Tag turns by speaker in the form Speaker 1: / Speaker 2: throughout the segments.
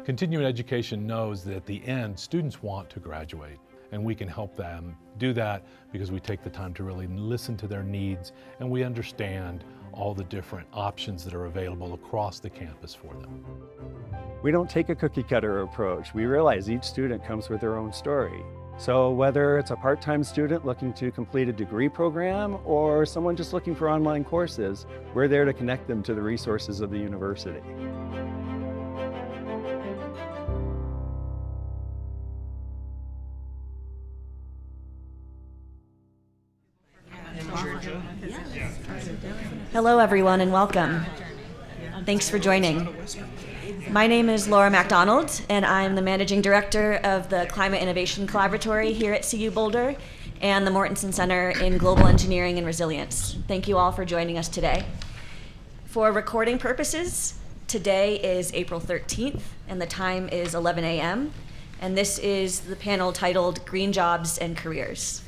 Speaker 1: Continuing education knows that at the end, students want to graduate, and we can help them do that because we take the time to really listen to their needs and we understand all the different options that are available across the campus for them.
Speaker 2: We don't take a cookie cutter approach. We realize each student comes with their own story. So whether it's a part-time student looking to complete a degree program or someone just looking for online courses, we're there to connect them to the resources of the university.
Speaker 3: Hello, everyone, and welcome. Thanks for joining. My name is Laura MacDonald, and I'm the Managing Director of the Climate Innovation Collaboratory here at CU Boulder and the Mortensen Center in Global Engineering and Resilience. Thank you all for joining us today. For recording purposes, today is April 13th, and the time is 11 a.m., and this is the panel titled Green Jobs and Careers.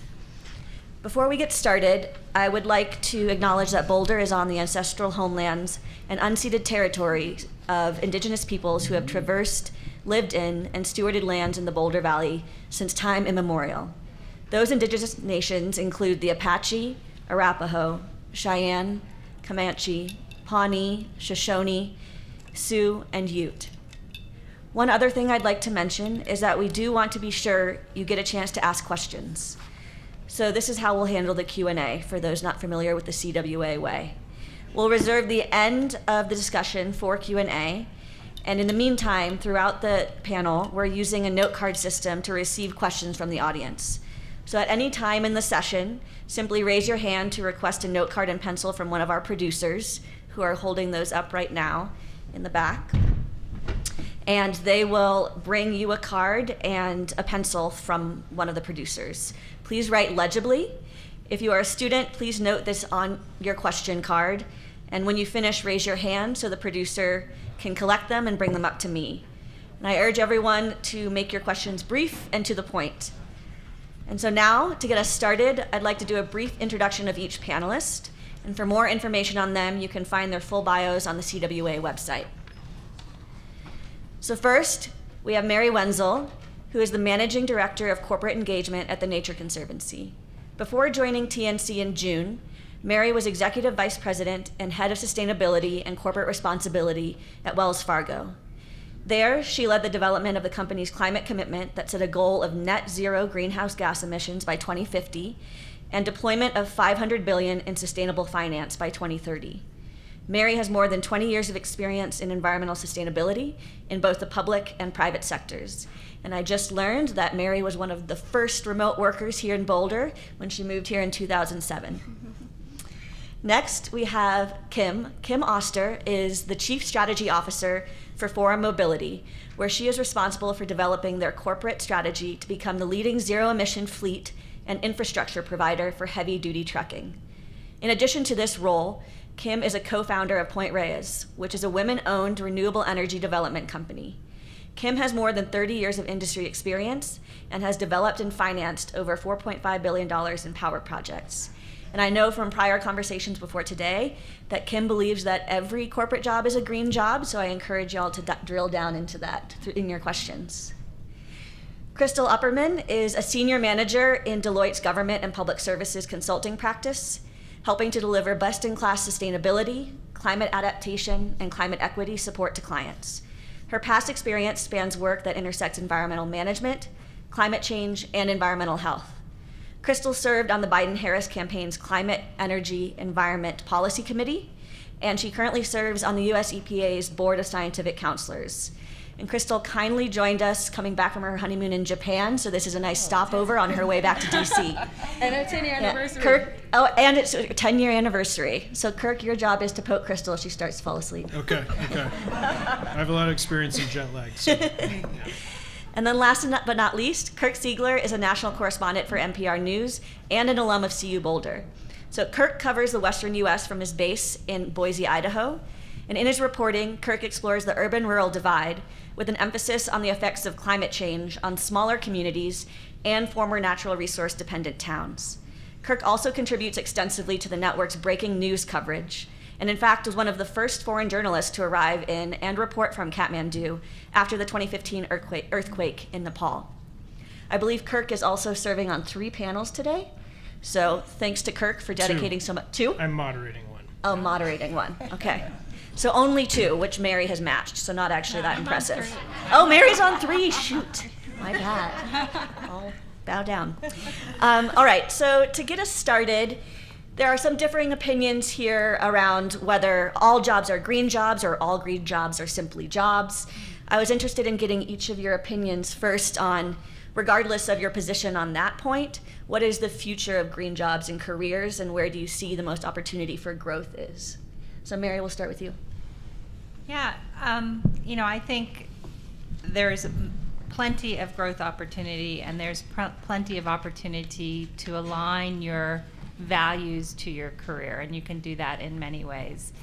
Speaker 3: Before we get started, I would like to acknowledge that Boulder is on the ancestral homelands and unceded territory of Indigenous peoples who have traversed, lived in, and stewarded lands in the Boulder Valley since time immemorial. Those Indigenous nations include the Apache, Arapaho, Cheyenne, Comanche, Pawnee, Shoshone, Sioux, and Ute. One other thing I'd like to mention is that we do want to be sure you get a chance to ask questions. So this is how we'll handle the Q&A for those not familiar with the CWA way. We'll reserve the end of the discussion for Q&A, and in the meantime, throughout the panel, we're using a note card system to receive questions from the audience. So at any time in the session, simply raise your hand to request a note card and pencil from one of our producers, who are holding those up right now in the back. And they will bring you a card and a pencil from one of the producers. Please write legibly. If you are a student, please note this on your question card. And when you finish, raise your hand so the producer can collect them and bring them up to me. And I urge everyone to make your questions brief and to the point. And so now, to get us started, I'd like to do a brief introduction of each panelist. And for more information on them, you can find their full bios on the CWA website. So first, we have Mary Wenzel, who is the Managing Director of Corporate Engagement at the Nature Conservancy. Before joining TNC in June, Mary was Executive Vice President and Head of Sustainability and Corporate Responsibility at Wells Fargo. There, she led the development of the company's climate commitment that set a goal of net zero greenhouse gas emissions by 2050 and deployment of $500 billion in sustainable finance by 2030. Mary has more than 20 years of experience in environmental sustainability in both the public and private sectors. And I just learned that Mary was one of the first remote workers here in Boulder when she moved here in 2007. Next, we have Kim. Kim Oster is the Chief Strategy Officer for Forum Mobility, where she is responsible for developing their corporate strategy to become the leading zero-emission fleet and infrastructure provider for heavy-duty trucking. In addition to this role, Kim is a co-founder of Point Reyes, which is a women-owned renewable energy development company. Kim has more than 30 years of industry experience and has developed and financed over $4.5 billion in power projects. And I know from prior conversations before today that Kim believes that every corporate job is a green job, so I encourage y'all to drill down into that in your questions. Crystal Upperman is a senior manager in Deloitte's Government and Public Services Consulting practice, helping to deliver best-in-class sustainability, climate adaptation, and climate equity support to clients. Her past experience spans work that intersects environmental management, climate change, and environmental health. Crystal served on the Biden-Harris campaign's Climate, Energy, Environment Policy Committee, and she currently serves on the US EPA's Board of Scientific Counselors. And Crystal kindly joined us coming back from her honeymoon in Japan, so this is a nice stopover on her way back to DC.
Speaker 4: And a 10-year anniversary.
Speaker 3: Kirk, and it's a 10-year anniversary. So Kirk, your job is to poke Crystal as she starts to fall asleep.
Speaker 5: Okay. I have a lot of experience in jet lag. So.
Speaker 3: And then last but not least, Kirk Siegler is a national correspondent for NPR News and an alum of CU Boulder. So Kirk covers the western US from his base in Boise, Idaho. And in his reporting, Kirk explores the urban-rural divide with an emphasis on the effects of climate change on smaller communities and former natural resource-dependent towns. Kirk also contributes extensively to the network's breaking news coverage and in fact was one of the first foreign journalists to arrive in and report from Kathmandu after the 2015 earthquake in Nepal. I believe Kirk is also serving on 3 panels today, so thanks to Kirk for dedicating so much. 2?
Speaker 5: I'm moderating one.
Speaker 3: Oh, moderating 1. Okay. So only 2, which Mary has matched, so not actually that impressive. Oh, Mary's on 3. Shoot. My bad. I'll bow down. All right, so to get us started, there are some differing opinions here around whether all jobs are green jobs or all green jobs are simply jobs. I was interested in getting each of your opinions first on, regardless of your position on that point, what is the future of green jobs and careers, and where do you see the most opportunity for growth is? So Mary, we'll start with you.
Speaker 4: Yeah, I think there's plenty of growth opportunity, and there's plenty of opportunity to align your values to your career, and you can do that in many ways.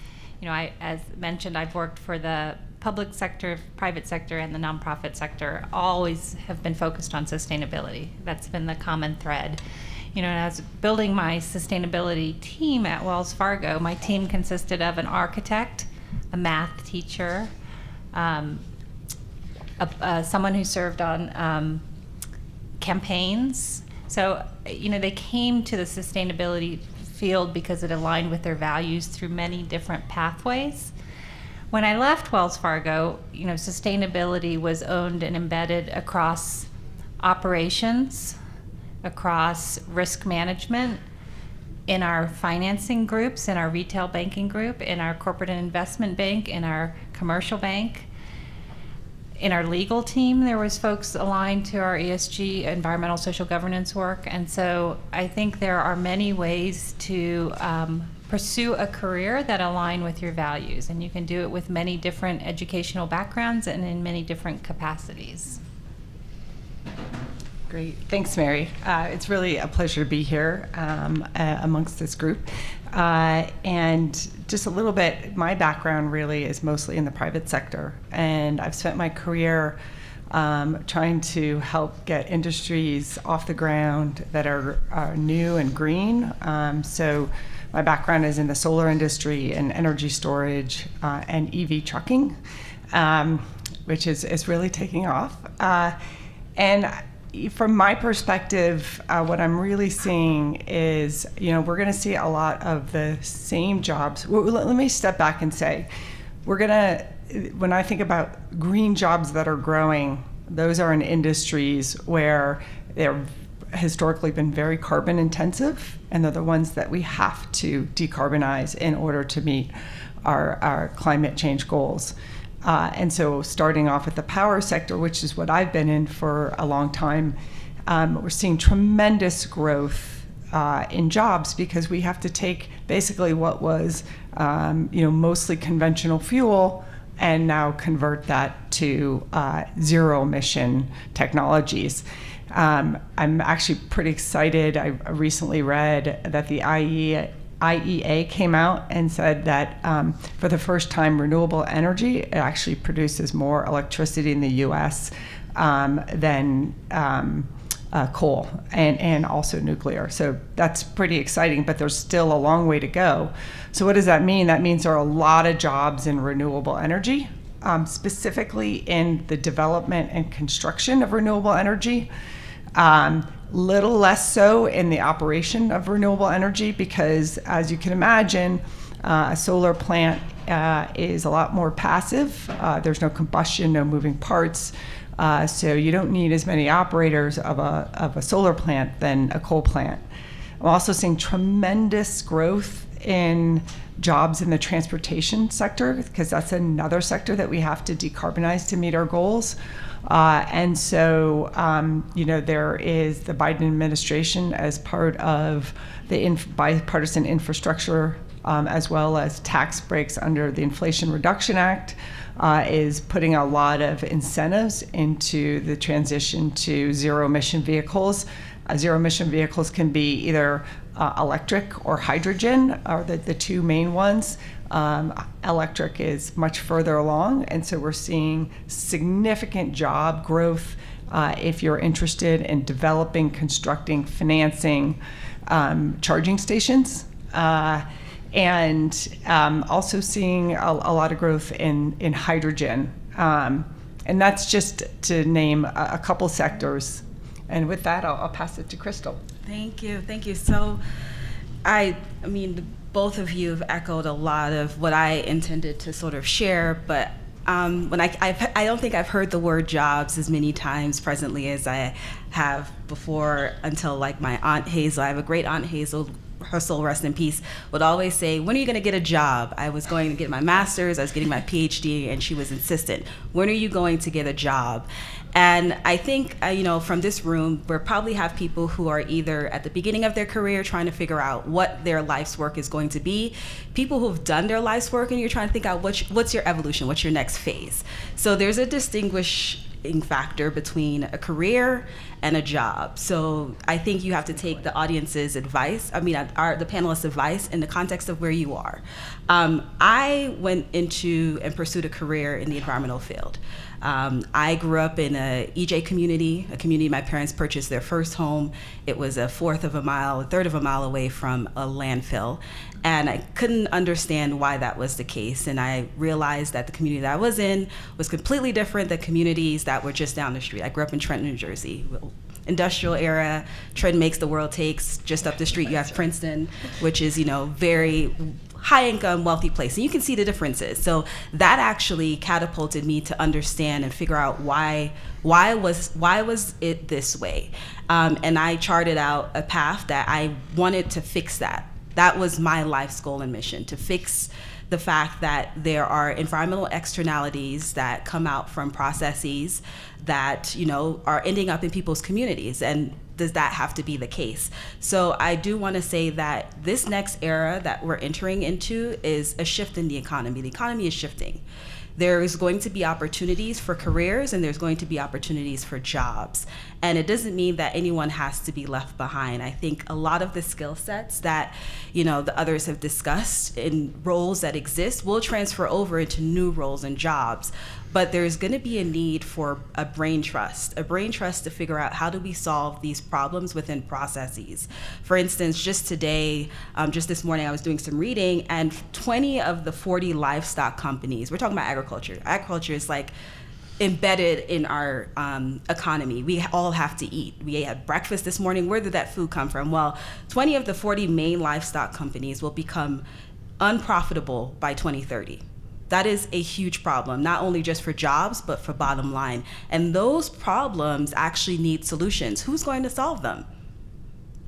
Speaker 4: As mentioned, I've worked for the public sector, private sector, and the nonprofit sector. Always have been focused on sustainability. That's been the common thread. And as building my sustainability team at Wells Fargo, my team consisted of an architect, a math teacher, someone who served on campaigns. So, they came to the sustainability field because it aligned with their values through many different pathways. When I left Wells Fargo, sustainability was owned and embedded across operations, across risk management, in our financing groups, in our retail banking group, in our corporate and investment bank, in our commercial bank. In our legal team, there was folks aligned to our ESG, environmental social governance work. And so I think there are many ways to pursue a career that align with your values. And you can do it with many different educational backgrounds and in many different capacities.
Speaker 6: Great. Thanks, Mary. It's really a pleasure to be here amongst this group. And just a little bit, my background really is mostly in the private sector. And I've spent my career trying to help get industries off the ground that are new and green. So my background is in the solar industry and energy storage and EV trucking, which is really taking off. And from my perspective, what I'm really seeing is, we're going to see a lot of the same jobs. Well, let me step back and say, when I think about green jobs that are growing, those are in industries where they're historically been very carbon intensive, and they're the ones that we have to decarbonize in order to meet our climate change goals. And so starting off with the power sector, which is what I've been in for a long time, we're seeing tremendous growth in jobs because we have to take basically what was mostly conventional fuel and now convert that to zero emission technologies. I'm actually pretty excited. I recently read that the IEA came out and said that for the first time, renewable energy actually produces more electricity in the U.S. Than coal and also nuclear. So that's pretty exciting, but there's still a long way to go. So what does that mean? That means there are a lot of jobs in renewable energy, specifically in the development and construction of renewable energy. Little less so in the operation of renewable energy because, as you can imagine, a solar plant is a lot more passive. There's no combustion, no moving parts, so you don't need as many operators of a solar plant than a coal plant. I'm also seeing tremendous growth in jobs in the transportation sector because that's another sector that we have to decarbonize to meet our goals. And so, there is the Biden administration as part of the bipartisan infrastructure, as well as tax breaks under the Inflation Reduction Act, is putting a lot of incentives into the transition to zero-emission vehicles. Zero-emission vehicles can be either electric or hydrogen are the two main ones. Electric is much further along, and so we're seeing significant job growth if you're interested in developing, constructing, financing charging stations. and also seeing a lot of growth in hydrogen. And that's just to name a couple sectors. And with that, I'll pass it to Crystal.
Speaker 7: Thank you. So I mean, both of you have echoed a lot of what I intended to sort of share, but when I don't think I've heard the word jobs as many times presently as I have before, until like my Aunt Hazel. I have a great Aunt Hazel, her soul rest in peace, would always say, when are you going to get a job? I was going to get my master's, I was getting my PhD, and she was insistent, when are you going to get a job? And I think, from this room, we probably have people who are either at the beginning of their career trying to figure out what their life's work is going to be, people who've done their life's work, and you're trying to think out what's your evolution, what's your next phase. So there's a distinguishing factor between a career and a job. So I think you have to take the audience's advice, the panelists' advice in the context of where you are. I went into and pursued a career in the environmental field. I grew up in a EJ community, a community my parents purchased their first home. It was a third of a mile away from a landfill. And I couldn't understand why that was the case. And I realized that the community that I was in was completely different than communities that were just down the street. I grew up in Trenton, New Jersey. Industrial era, Trenton makes the world takes. Just up the street, you have Princeton, which is, very high income, wealthy place. And you can see the differences. So that actually catapulted me to understand and figure out why was it this way? And I charted out a path that I wanted to fix that. That was my life's goal and mission, to fix the fact that there are environmental externalities that come out from processes that, are ending up in people's communities. And does that have to be the case? So I do want to say that this next era that we're entering into is a shift in the economy. The economy is shifting. There is going to be opportunities for careers, and there's going to be opportunities for jobs. And it doesn't mean that anyone has to be left behind. I think a lot of the skill sets that, the others have discussed in roles that exist will transfer over into new roles and jobs. But there's going to be a need for a brain trust to figure out how do we solve these problems within processes. For instance, just today, just this morning, I was doing some reading, and 20 of the 40 livestock companies, we're talking about agriculture. Agriculture is like embedded in our economy. We all have to eat. We had breakfast this morning. Where did that food come from? Well, 20 of the 40 main livestock companies will become unprofitable by 2030. That is a huge problem, not only just for jobs, but for bottom line. And those problems actually need solutions. Who's going to solve them?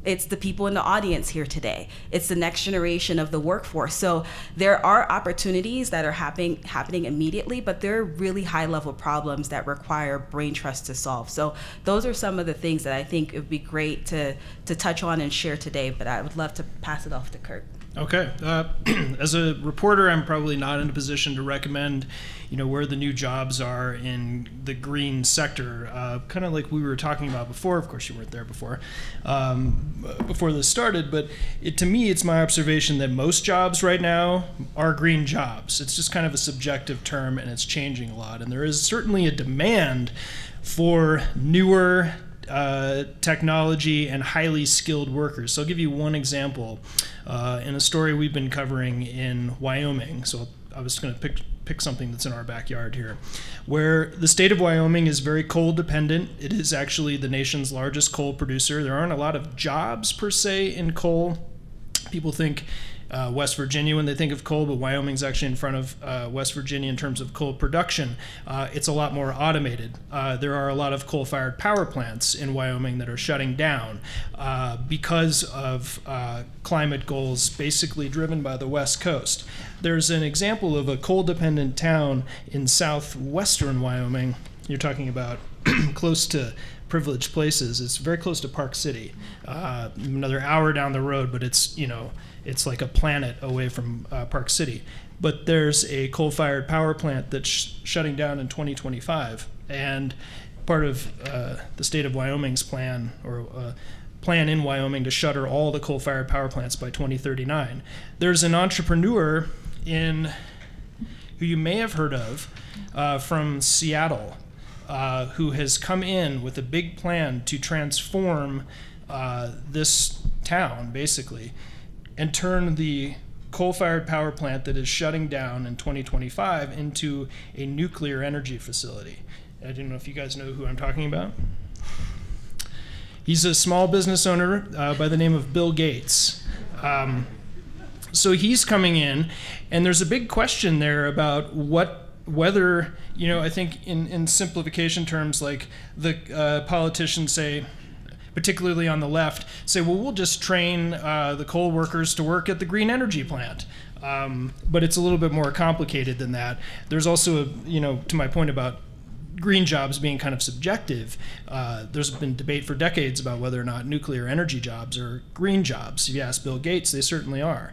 Speaker 7: It's the people in the audience here today. It's the next generation of the workforce. So there are opportunities that are happening immediately, but they're really high-level problems that require brain trust to solve. So those are some of the things that I think it would be great to touch on and share today, but I would love to pass it off to Kurt.
Speaker 5: Okay. As a reporter, I'm probably not in a position to recommend, where the new jobs are in the green sector. Kind of like we were talking about before. Of course, you weren't there before this started. But to me, it's my observation that most jobs right now are green jobs. It's just kind of a subjective term, and it's changing a lot. And there is certainly a demand for newer technology and highly skilled workers. So I'll give you one example in a story we've been covering in Wyoming. So I was going to pick something that's in our backyard here, where the state of Wyoming is very coal dependent. It is actually the nation's largest coal producer. There aren't a lot of jobs per se in coal. People think West Virginia when they think of coal, but Wyoming's actually in front of West Virginia in terms of coal production. It's a lot more automated. There are a lot of coal-fired power plants in Wyoming that are shutting down because of climate goals basically driven by the West Coast. There's an example of a coal-dependent town in southwestern Wyoming. You're talking about close to privileged places. It's very close to Park City, another hour down the road, but it's like a planet away from Park City. But there's a coal-fired power plant that's shutting down in 2025, and part of the state of Wyoming's plan, or plan in Wyoming, to shutter all the coal-fired power plants by 2039. There's an entrepreneur who you may have heard of from Seattle, who has come in with a big plan to transform this town, basically, and turn the coal-fired power plant that is shutting down in 2025 into a nuclear energy facility. I don't know if you guys know who I'm talking about. He's a small business owner by the name of Bill Gates. So he's coming in, and there's a big question there about whether, I think in simplification terms, like the politicians say, particularly on the left, say, well, we'll just train the coal workers to work at the green energy plant. But it's a little bit more complicated than that. There's also, to my point about green jobs being kind of subjective, there's been debate for decades about whether or not nuclear energy jobs are green jobs. If you ask Bill Gates, they certainly are.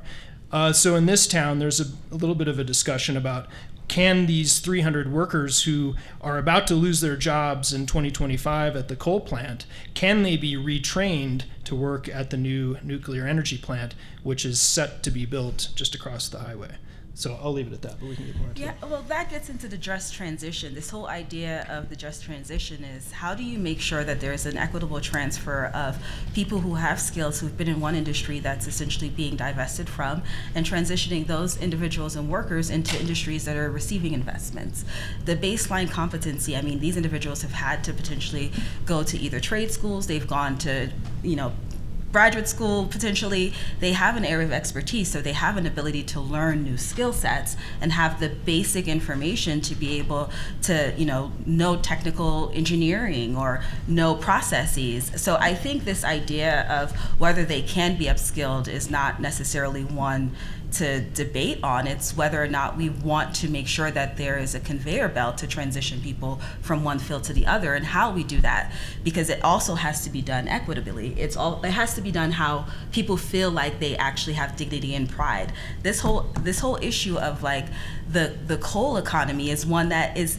Speaker 5: So in this town, there's a little bit of a discussion about, can these 300 workers who are about to lose their jobs in 2025 at the coal plant, can they be retrained to work at the new nuclear energy plant, which is set to be built just across the highway? So I'll leave it at that, but we can get more into it.
Speaker 7: Yeah, well, that gets into the just transition. This whole idea of the just transition is, how do you make sure that there's an equitable transfer of people who have skills, who've been in one industry that's essentially being divested from, and transitioning those individuals and workers into industries that are receiving investments. The baseline competency, these individuals have had to potentially go to either trade schools, they've gone to, graduate school, potentially. They have an area of expertise, so they have an ability to learn new skill sets and have the basic information to be able to, know technical engineering or know processes. So I think this idea of whether they can be upskilled is not necessarily one to debate on. It's whether or not we want to make sure that there is a conveyor belt to transition people from one field to the other, and how we do that, because it also has to be done equitably. It has to be done how people feel like they actually have dignity and pride. This whole issue of like the coal economy is one that is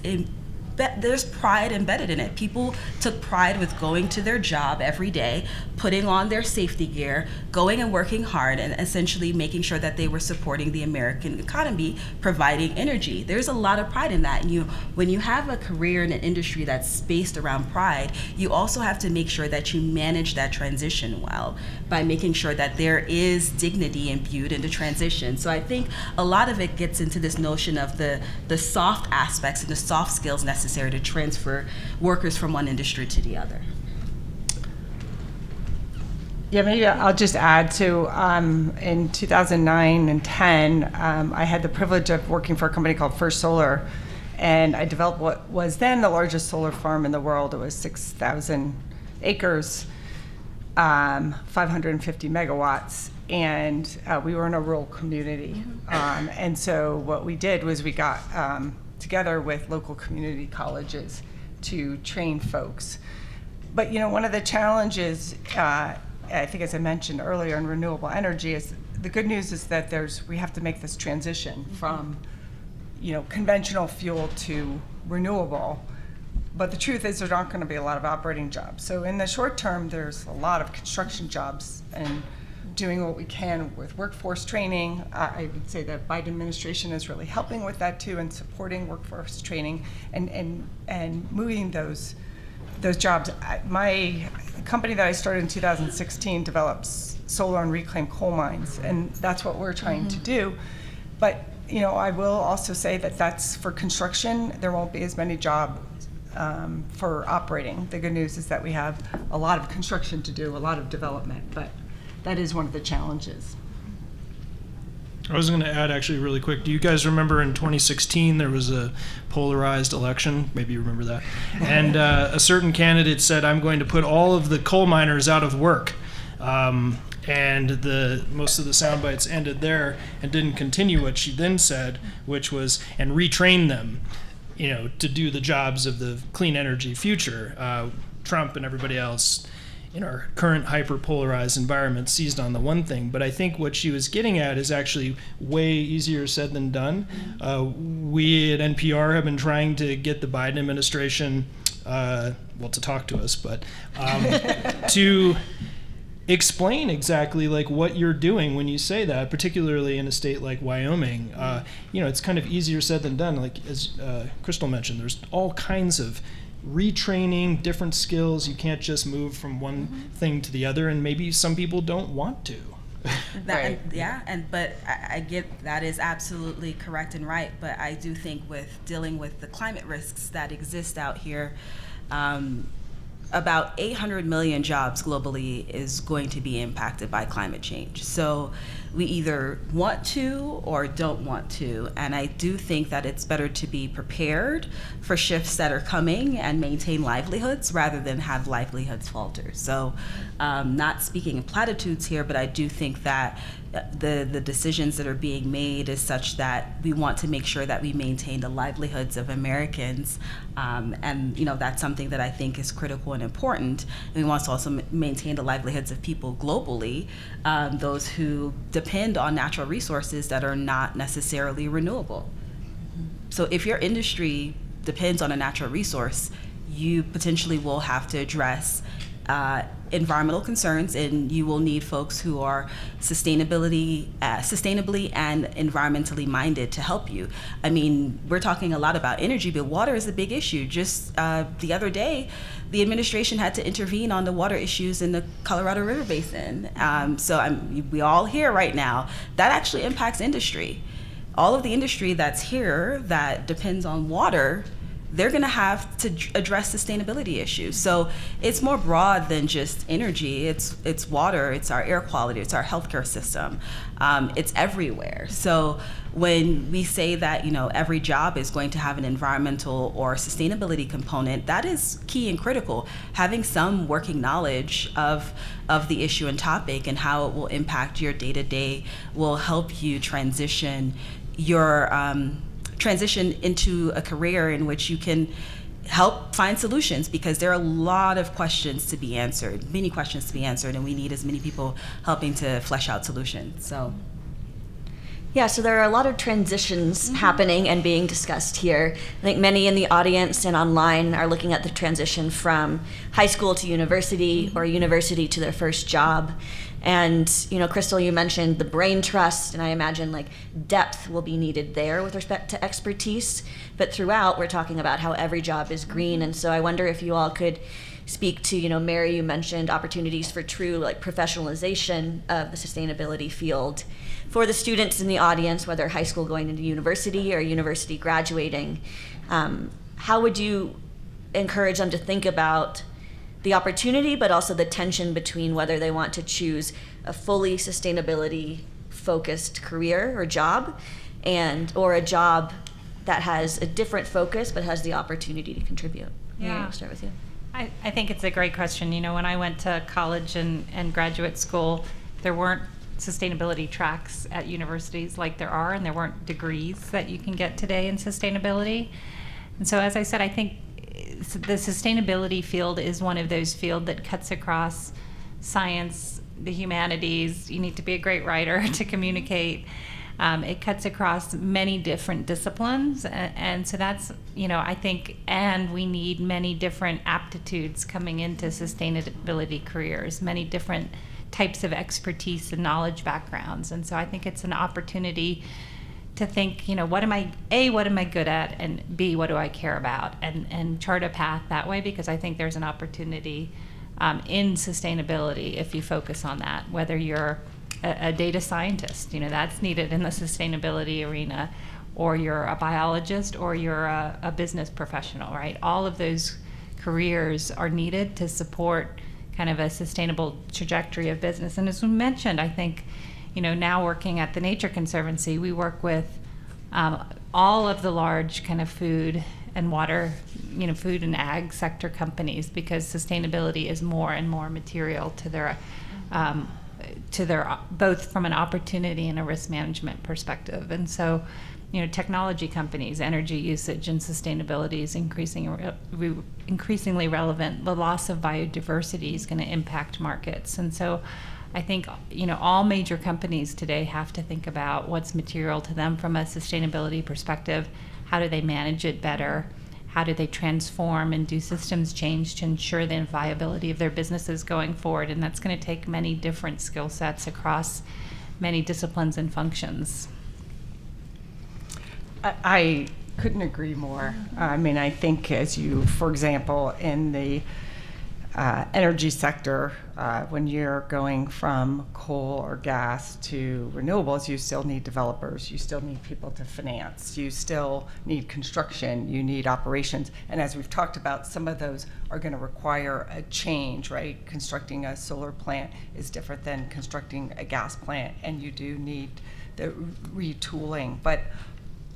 Speaker 7: there's pride embedded in it. People took pride with going to their job every day, putting on their safety gear, going and working hard, and essentially making sure that they were supporting the American economy, providing energy. There's a lot of pride in that. And when you have a career in an industry that's based around pride, you also have to make sure that you manage that transition well by making sure that there is dignity imbued in the transition. So I think a lot of it gets into this notion of the soft aspects and the soft skills necessary to transfer workers from one industry to the other.
Speaker 6: Yeah, maybe I'll just add to, in 2009 and 10, I had the privilege of working for a company called First Solar, and I developed what was then the largest solar farm in the world. It was 6,000 acres, 550 megawatts, and we were in a rural community. And so what we did was we got together with local community colleges to train folks. But one of the challenges, I think as I mentioned earlier, in renewable energy, is the good news is that we have to make this transition from conventional fuel to renewable. But the truth is there aren't going to be a lot of operating jobs. So in the short term, there's a lot of construction jobs, and doing what we can with workforce training. I would say the Biden administration is really helping with that too, and supporting workforce training and moving those jobs. My company that I started in 2016 develops solar and reclaimed coal mines, and that's what we're trying to do. But I will also say that that's for construction. There won't be as many jobs for operating. The good news is that we have a lot of construction to do, a lot of development, but that is one of the challenges.
Speaker 5: I was going to add actually really quick. Do you guys remember in 2016 there was a polarized election? Maybe you remember that. And a certain candidate said, I'm going to put all of the coal miners out of work. And most of the sound bites ended there and didn't continue what she then said, which was, and retrain them, to do the jobs of the clean energy future. Trump and everybody else in our current hyper-polarized environment seized on the one thing, but I think what she was getting at is actually way easier said than done. We at NPR have been trying to get the Biden administration, to talk to us, but to explain exactly like what you're doing when you say that, particularly in a state like Wyoming. It's kind of easier said than done. Like as Crystal mentioned, there's all kinds of retraining, different skills. You can't just move from one thing to the other, and maybe some people don't want to.
Speaker 6: Right.
Speaker 7: But I get that is absolutely correct and right. But I do think with dealing with the climate risks that exist out here, about 800 million jobs globally is going to be impacted by climate change. So we either want to or don't want to. And I do think that it's better to be prepared for shifts that are coming and maintain livelihoods rather than have livelihoods falter. So not speaking in platitudes here, but I do think that the decisions that are being made is such that we want to make sure that we maintain the livelihoods of Americans. And that's something that I think is critical and important. And we want to also maintain the livelihoods of people globally, those who depend on natural resources that are not necessarily renewable. So if your industry depends on a natural resource, you potentially will have to address environmental concerns, and you will need folks who are sustainably and environmentally minded to help you. I mean, we're talking a lot about energy, but water is a big issue. Just the other day, the administration had to intervene on the water issues in the Colorado River Basin. We all hear right now that actually impacts industry. All of the industry that's here that depends on water, they're going to have to address sustainability issues. So it's more broad than just energy. It's water, it's our air quality, it's our healthcare system. It's everywhere. So when we say that every job is going to have an environmental or sustainability component, that is key and critical. Having some working knowledge of the issue and topic and how it will impact your day-to-day will help you transition into a career in which you can help find solutions, because there are a lot of questions to be answered, many questions to be answered, and we need as many people helping to flesh out solutions. So
Speaker 3: there are a lot of transitions happening and being discussed here. I think many in the audience and online are looking at the transition from high school to university or university to their first job. And, Crystal, you mentioned the brain trust, and I imagine depth will be needed there with respect to expertise. But throughout, we're talking about how every job is green. And so I wonder if you all could speak to, Mary, you mentioned opportunities for true professionalization of the sustainability field. For the students in the audience, whether high school going into university or university graduating, how would you encourage them to think about the opportunity, but also the tension between whether they want to choose a fully sustainability-focused career or job, or a job that has a different focus but has the opportunity to contribute? Mary, I'll start with you.
Speaker 4: I think it's a great question. When I went to college and graduate school, there weren't sustainability tracks at universities like there are, and there weren't degrees that you can get today in sustainability. And so, as I said, I think the sustainability field is one of those fields that cuts across science, the humanities. You need to be a great writer to communicate. It cuts across many different disciplines, and so that's, I think, and we need many different aptitudes coming into sustainability careers, many different types of expertise and knowledge backgrounds. And so I think it's an opportunity to think, what am I good at, and B, what do I care about, and chart a path that way, because I think there's an opportunity in sustainability if you focus on that, whether you're a data scientist, that's needed in the sustainability arena, or you're a biologist, or you're a business professional, right? All of those careers are needed to support kind of a sustainable trajectory of business. And as we mentioned, I think, now working at the Nature Conservancy, we work with all of the large kind of food and water, food and ag sector companies, because sustainability is more and more material to their both from an opportunity and a risk management perspective. And so, technology companies, energy usage and sustainability is increasingly relevant. The loss of biodiversity is going to impact markets. And so I think, all major companies today have to think about what's material to them from a sustainability perspective. How do they manage it better? How do they transform and do systems change to ensure the viability of their businesses going forward? And that's going to take many different skill sets across many disciplines and functions.
Speaker 6: I couldn't agree more. I think for example, in the energy sector, when you're going from coal or gas to renewables, you still need developers, you still need people to finance, you still need construction, you need operations. And as we've talked about, some of those are going to require a change, right? Constructing a solar plant is different than constructing a gas plant, and you do need the retooling. But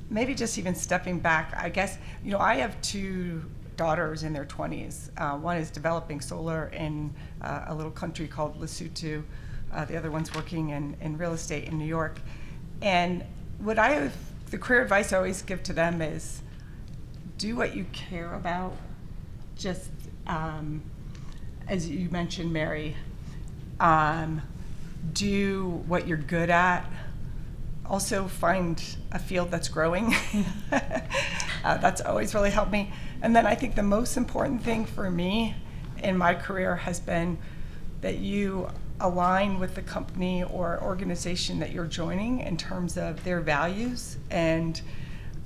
Speaker 6: maybe just even stepping back, I guess, I have two daughters in their 20s. One is developing solar in a little country called Lesotho. The other one's working in real estate in New York. And the career advice I always give to them is do what you care about. Just as you mentioned, Mary, do what you're good at. Also find a field that's growing. That's always really helped me. And then I think the most important thing for me in my career has been that you align with the company or organization that you're joining in terms of their values. And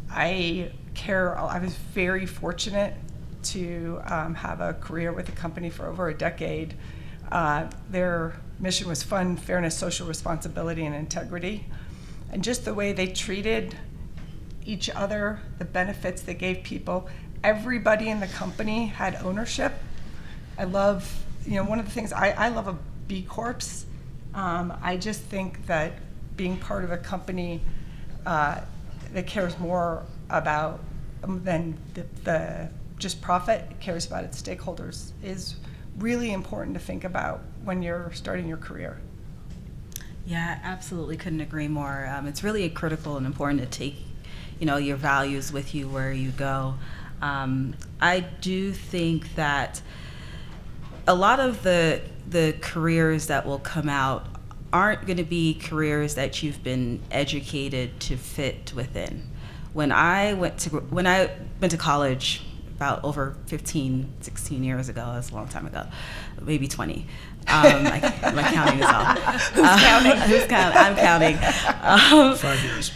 Speaker 6: I was very fortunate to have a career with the company for over a decade. Their mission was fun, fairness, social responsibility, and integrity. And just the way they treated each other, the benefits they gave people, everybody in the company had ownership. I love, one of the things, I love a B Corps. I just think that being part of a company that cares more about than the just profit, cares about its stakeholders, is really important to think about when you're starting your career.
Speaker 7: Yeah, absolutely couldn't agree more. It's really critical and important to take, your values with you where you go. I do think that a lot of the careers that will come out aren't going to be careers that you've been educated to fit within. When I went to college about over 15, 16 years ago, that's a long time ago, maybe 20. My counting is off. Who's counting? Who's counting? I'm counting.
Speaker 5: 5 years.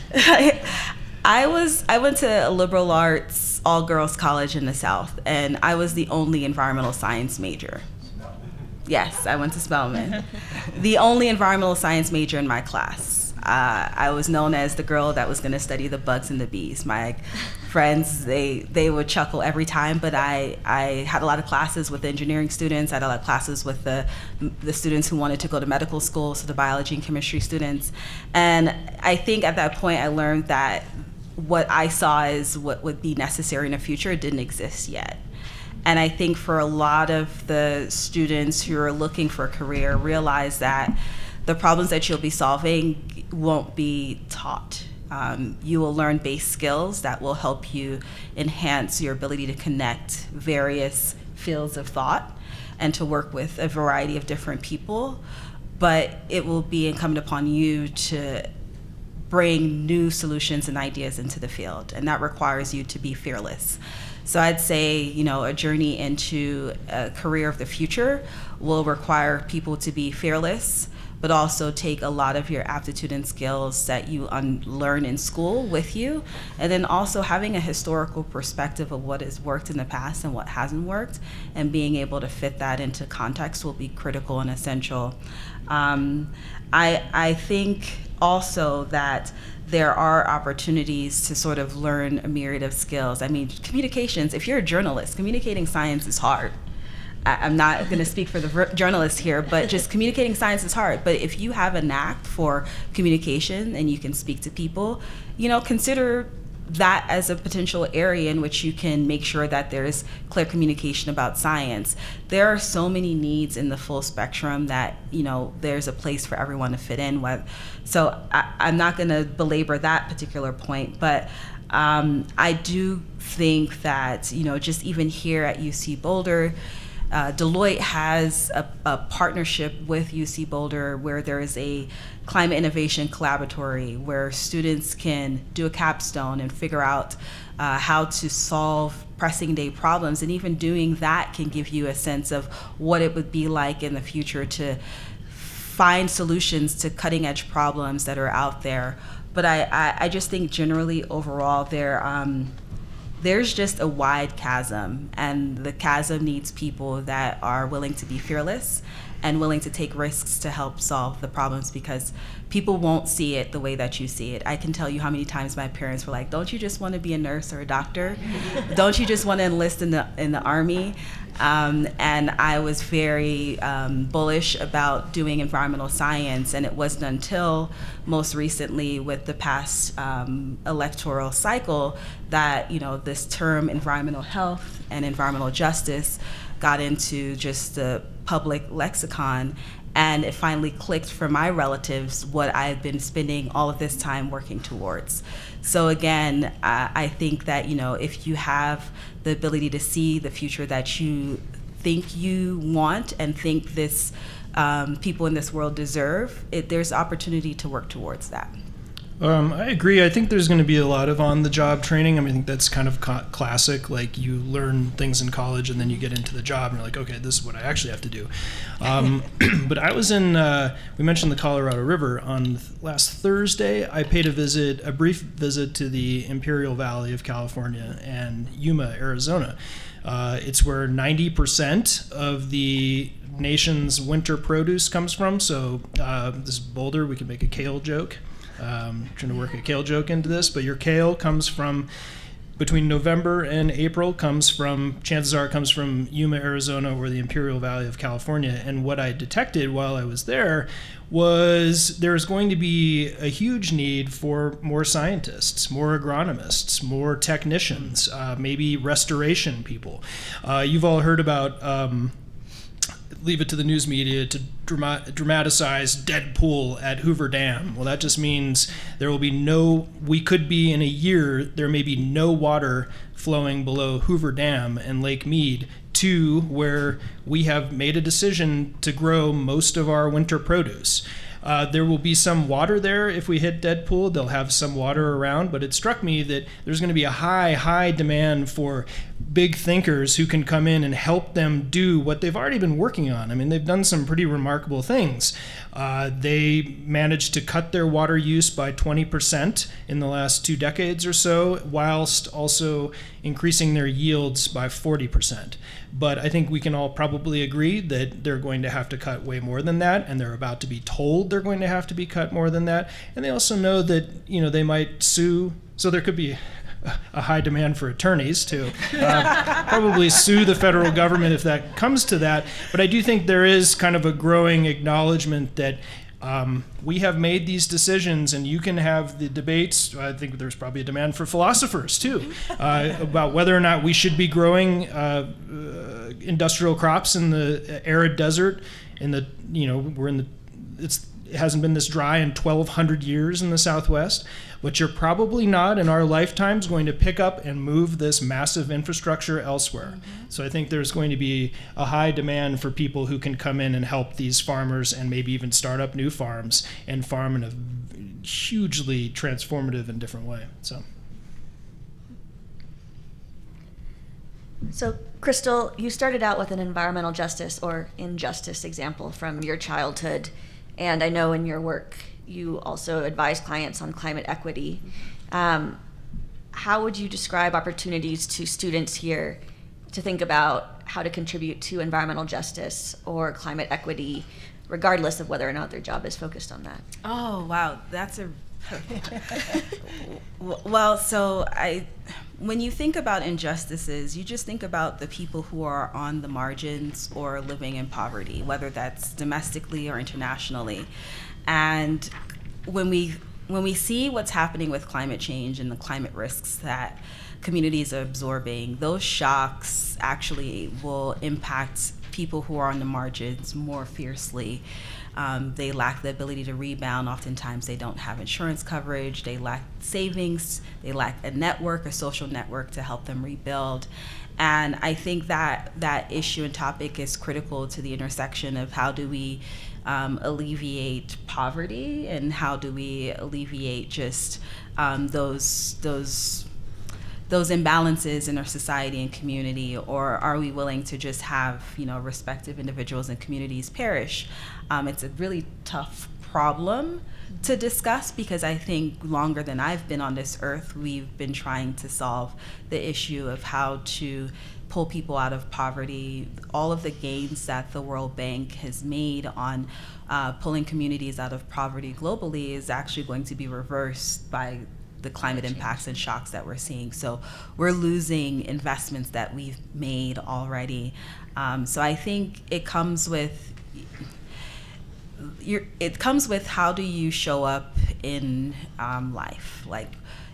Speaker 7: I went to a liberal arts all-girls college in the South, and I was the only environmental science major. Yes, I went to Spelman. The only environmental science major in my class. I was known as the girl that was going to study the bugs and the bees. My friends, they would chuckle every time, but I had a lot of classes with engineering students. I had a lot of classes with the students who wanted to go to medical school, so the biology and chemistry students. And I think at that point I learned that what I saw as what would be necessary in the future didn't exist yet. And I think for a lot of the students who are looking for a career, realize that the problems that you'll be solving won't be taught. You will learn base skills that will help you enhance your ability to connect various fields of thought and to work with a variety of different people. But it will be incumbent upon you to bring new solutions and ideas into the field, and that requires you to be fearless. So I'd say, a journey into a career of the future will require people to be fearless, but also take a lot of your aptitude and skills that you learn in school with you, and then also having a historical perspective of what has worked in the past and what hasn't worked, and being able to fit that into context will be critical and essential. I think also that there are opportunities to sort of learn a myriad of skills. I mean, communications, if you're a journalist, communicating science is hard. I'm not going to speak for the journalists here, but just communicating science is hard. But if you have a knack for communication and you can speak to people, consider that as a potential area in which you can make sure that there's clear communication about science. There are so many needs in the full spectrum that, there's a place for everyone to fit in with. So I'm not going to belabor that particular point, but I do think that, just even here at UC Boulder, Deloitte has a partnership with UC Boulder where there is a climate innovation collaboratory where students can do a capstone and figure out how to solve pressing day problems. And even doing that can give you a sense of what it would be like in the future to find solutions to cutting edge problems that are out there. But I just think generally overall there's just a wide chasm, and the chasm needs people that are willing to be fearless and willing to take risks to help solve the problems, because people won't see it the way that you see it. I can tell you how many times my parents were like, don't you just want to be a nurse or a doctor? Don't you just want to enlist in the Army? And I was very bullish about doing environmental science, and it wasn't until most recently with the past electoral cycle that, you know, this term environmental health and environmental justice got into just the public lexicon, and it finally clicked for my relatives what I've been spending all of this time working towards. So again, I think that, you know, if you have the ability to see the future that you think you want and think this people in this world deserve, there's opportunity to work towards that.
Speaker 5: I agree. I think there's going to be a lot of on-the-job training. I mean, I think that's kind of classic. Like, you learn things in college and then you get into the job and you're like, okay, this is what I actually have to do. But I was in, we mentioned the Colorado River. On last Thursday, I paid a brief visit to the Imperial Valley of California and Yuma, Arizona. It's where 90% of the nation's winter produce comes from. So this Boulder, we could make a kale joke. Trying to work a kale joke into this, but your kale comes from between November and April, chances are it comes from Yuma, Arizona, or the Imperial Valley of California. And what I detected while I was there was there's going to be a huge need for more scientists, more agronomists, more technicians, maybe restoration people. You've all heard about leave it to the news media to dramatize dead pool at Hoover Dam. Well, that just means we could be in a year, there may be no water flowing below Hoover Dam and Lake Mead to where we have made a decision to grow most of our winter produce. There will be some water there if we hit dead pool. They'll have some water around, but it struck me that there's going to be a high demand for big thinkers who can come in and help them do what they've already been working on. I mean, they've done some pretty remarkable things. They managed to cut their water use by 20% in the last 2 decades or so, whilst also increasing their yields by 40%. But I think we can all probably agree that they're going to have to cut way more than that, and they're about to be told they're going to have to be cut more than that. And they also know that, you know, they might sue, so there could be a high demand for attorneys to probably sue the federal government if that comes to that. But I do think there is kind of a growing acknowledgement that we have made these decisions, and you can have the debates. I think there's probably a demand for philosophers too about whether or not we should be growing industrial crops in the arid desert. It hasn't been this dry in 1,200 years in the Southwest, but you're probably not in our lifetimes going to pick up and move this massive infrastructure elsewhere. Mm-hmm. So I think there's going to be a high demand for people who can come in and help these farmers and maybe even start up new farms and farm in a hugely transformative and different way.
Speaker 3: So, Crystal, you started out with an environmental justice or injustice example from your childhood. And I know in your work, you also advise clients on climate equity. How would you describe opportunities to students here to think about how to contribute to environmental justice or climate equity, regardless of whether or not their job is focused on that?
Speaker 7: Oh, wow. That's a... Well, so when you think about injustices, you just think about the people who are on the margins or living in poverty, whether that's domestically or internationally. And when we see what's happening with climate change and the climate risks that communities are absorbing, those shocks actually will impact people who are on the margins more fiercely. They lack the ability to rebound. Oftentimes they don't have insurance coverage, they lack savings, they lack a social network to help them rebuild. And I think that issue and topic is critical to the intersection of how do we alleviate poverty and how do we alleviate just those imbalances in our society and community, or are we willing to just have respective individuals and communities perish? It's a really tough problem to discuss, because I think longer than I've been on this earth, we've been trying to solve the issue of how to pull people out of poverty. All of the gains that the World Bank has made on pulling communities out of poverty globally is actually going to be reversed by the climate impacts and shocks that we're seeing. So we're losing investments that we've made already. So I think it comes with how do you show up in life? Like,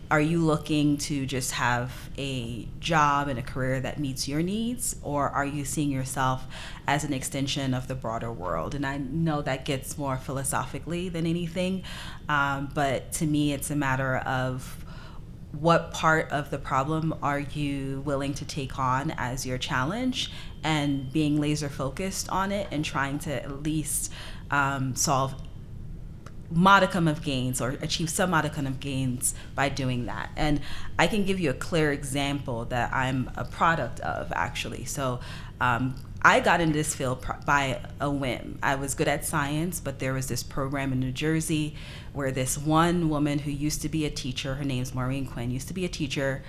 Speaker 7: are you looking to just have a job and a career that meets your needs, or are you seeing yourself as an extension of the broader world? And I know that gets more philosophically than anything, but to me it's a matter of what part of the problem are you willing to take on as your challenge, and being laser focused on it and trying to at least solve modicum of gains or achieve some modicum of gains by doing that. And I can give you a clear example that I'm a product of, actually. So I got into this field by a whim. I was good at science, but there was this program in New Jersey where this one woman who used to be a teacher, her name's Maureen Quinn, used to be a teacher,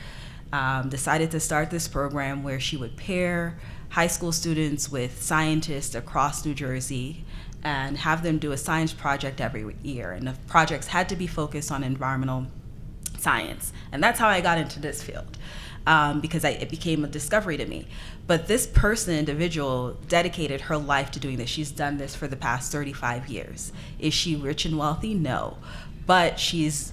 Speaker 7: decided to start this program where she would pair high school students with scientists across New Jersey and have them do a science project every year. And the projects had to be focused on environmental science. And that's how I got into this field, because it became a discovery to me. But this individual, dedicated her life to doing this. She's done this for the past 35 years. Is she rich and wealthy? No. But she's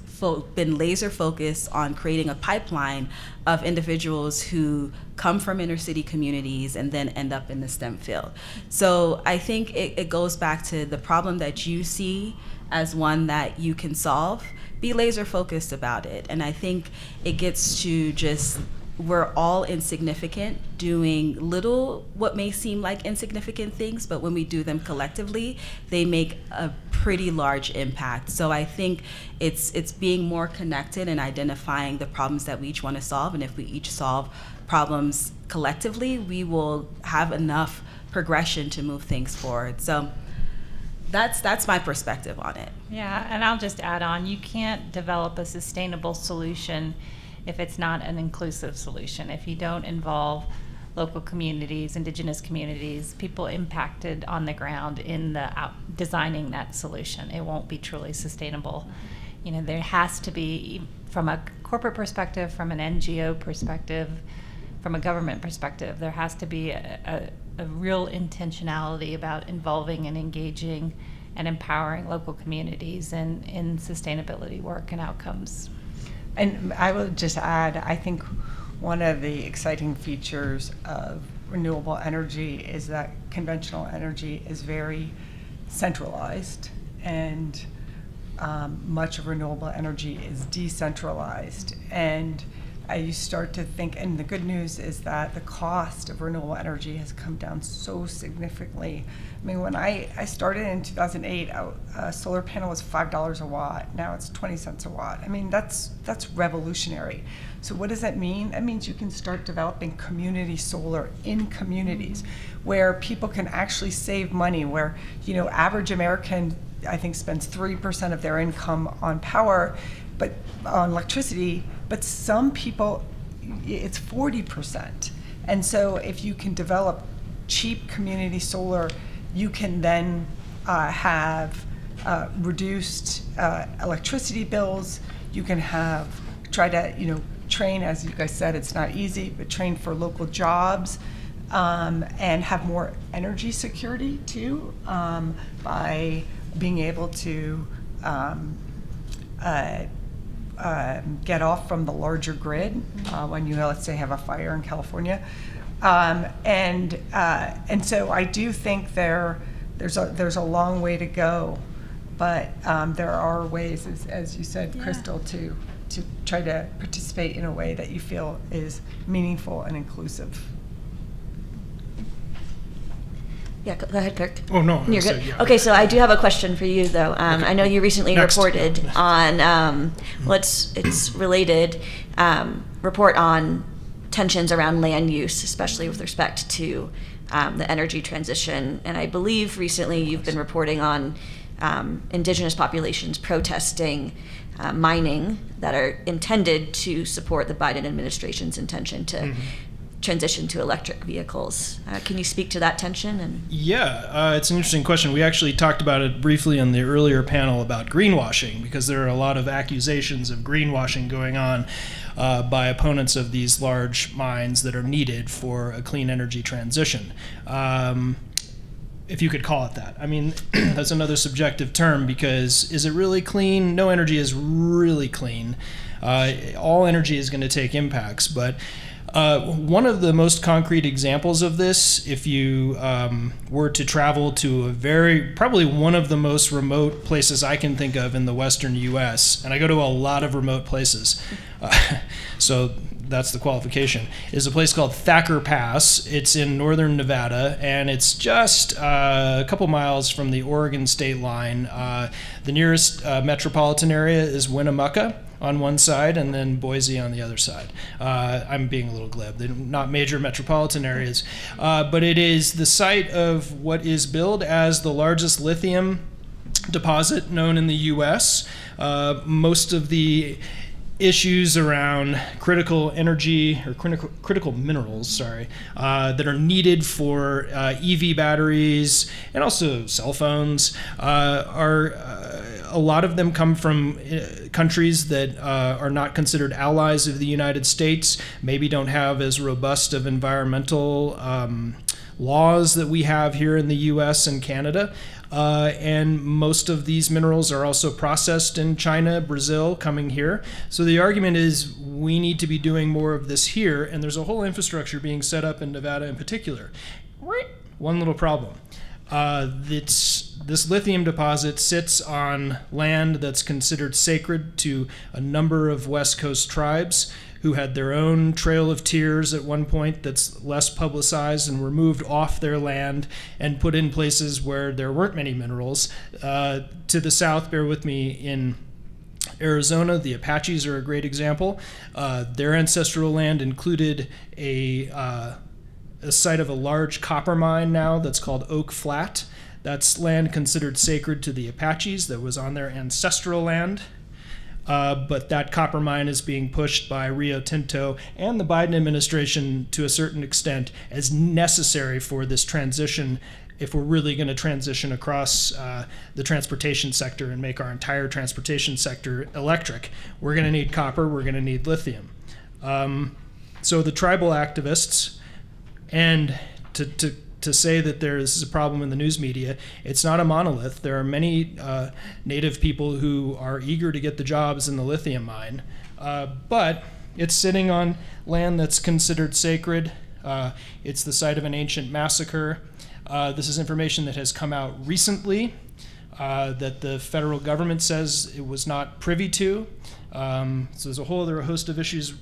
Speaker 7: been laser focused on creating a pipeline of individuals who come from inner city communities and then end up in the STEM field. So I think it goes back to the problem that you see as one that you can solve. Be laser focused about it. And I think it gets to just, we're all insignificant doing little, what may seem like insignificant things, but when we do them collectively, they make a pretty large impact. So I think it's being more connected and identifying the problems that we each want to solve. And if we each solve problems collectively, we will have enough progression to move things forward. So that's my perspective on it.
Speaker 4: Yeah, and I'll just add on, you can't develop a sustainable solution if it's not an inclusive solution, if you don't involve local communities, indigenous communities, people impacted on the ground in designing that solution. It won't be truly sustainable. You know, there has to be, from a corporate perspective, from an NGO perspective, from a government perspective, there has to be a real intentionality about involving and engaging and empowering local communities in sustainability work and outcomes.
Speaker 6: And I will just add, I think one of the exciting features of renewable energy is that conventional energy is very centralized, and much of renewable energy is decentralized. And you start to think, and the good news is that the cost of renewable energy has come down so significantly. I mean, when I started in 2008, a solar panel was $5 a watt. Now it's 20 cents a watt. I mean, that's revolutionary. So what does that mean? That means you can start developing community solar in communities where people can actually save money, where, you know, average American, I think, spends 3% of their income on power, but on electricity, but some people, it's 40%. And so if you can develop cheap community solar, you can then have reduced electricity bills. You can try to train, as you guys said, it's not easy, but train for local jobs, and have more energy security too, by being able to get off from the larger grid when you, let's say, have a fire in California. And so I do think there's a long way to go, but there are ways, as you said, Crystal, to try to participate in a way that you feel is meaningful and inclusive.
Speaker 3: Yeah, go ahead, Kirk.
Speaker 5: Oh, no.
Speaker 3: You're
Speaker 5: so,
Speaker 3: good.
Speaker 5: yeah.
Speaker 3: Okay, so I do have a question for you, though. I know you recently
Speaker 5: Next.
Speaker 3: reported on, it's related, report on tensions around land use, especially with respect to the energy transition. And I believe recently you've been reporting on indigenous populations protesting mining that are intended to support the Biden administration's intention to transition to electric vehicles. Can you speak to that tension?
Speaker 5: Yeah, it's an interesting question. We actually talked about it briefly on the earlier panel about greenwashing, because there are a lot of accusations of greenwashing going on by opponents of these large mines that are needed for a clean energy transition. If you could call it that. I mean, that's another subjective term, because is it really clean? No energy is really clean. All energy is going to take impacts, but one of the most concrete examples of this, if you were to travel to probably one of the most remote places I can think of in the western U.S., and I go to a lot of remote places, so that's the qualification, is a place called Thacker Pass. It's in northern Nevada, and it's just a couple miles from the Oregon state line. The nearest metropolitan area is Winnemucca on one side, and then Boise on the other side. I'm being a little glib. They're not major metropolitan areas, but it is the site of what is billed as the largest lithium deposit known in the U.S. Most of the issues around critical energy, or critical minerals, that are needed for EV batteries and also cell phones, a lot of them come from countries that are not considered allies of the United States, maybe don't have as robust of environmental laws that we have here in the US and Canada. And most of these minerals are also processed in China, Brazil, coming here. So the argument is we need to be doing more of this here, and there's a whole infrastructure being set up in Nevada in particular. One little problem. This lithium deposit sits on land that's considered sacred to a number of West Coast tribes who had their own Trail of Tears at one point that's less publicized, and were moved off their land and put in places where there weren't many minerals. To the south, bear with me, in Arizona, the Apaches are a great example. Their ancestral land included a site of a large copper mine now that's called Oak Flat. That's land considered sacred to the Apaches that was on their ancestral land. But that copper mine is being pushed by Rio Tinto and the Biden administration to a certain extent as necessary for this transition. If we're really going to transition across the transportation sector and make our entire transportation sector electric, we're going to need copper, we're going to need lithium. So the tribal activists, and to say that there is a problem in the news media, it's not a monolith. There are many native people who are eager to get the jobs in the lithium mine, but it's sitting on land that's considered sacred. It's the site of an ancient massacre. This is information that has come out recently that the federal government says it was not privy to. So there's a whole other host of issues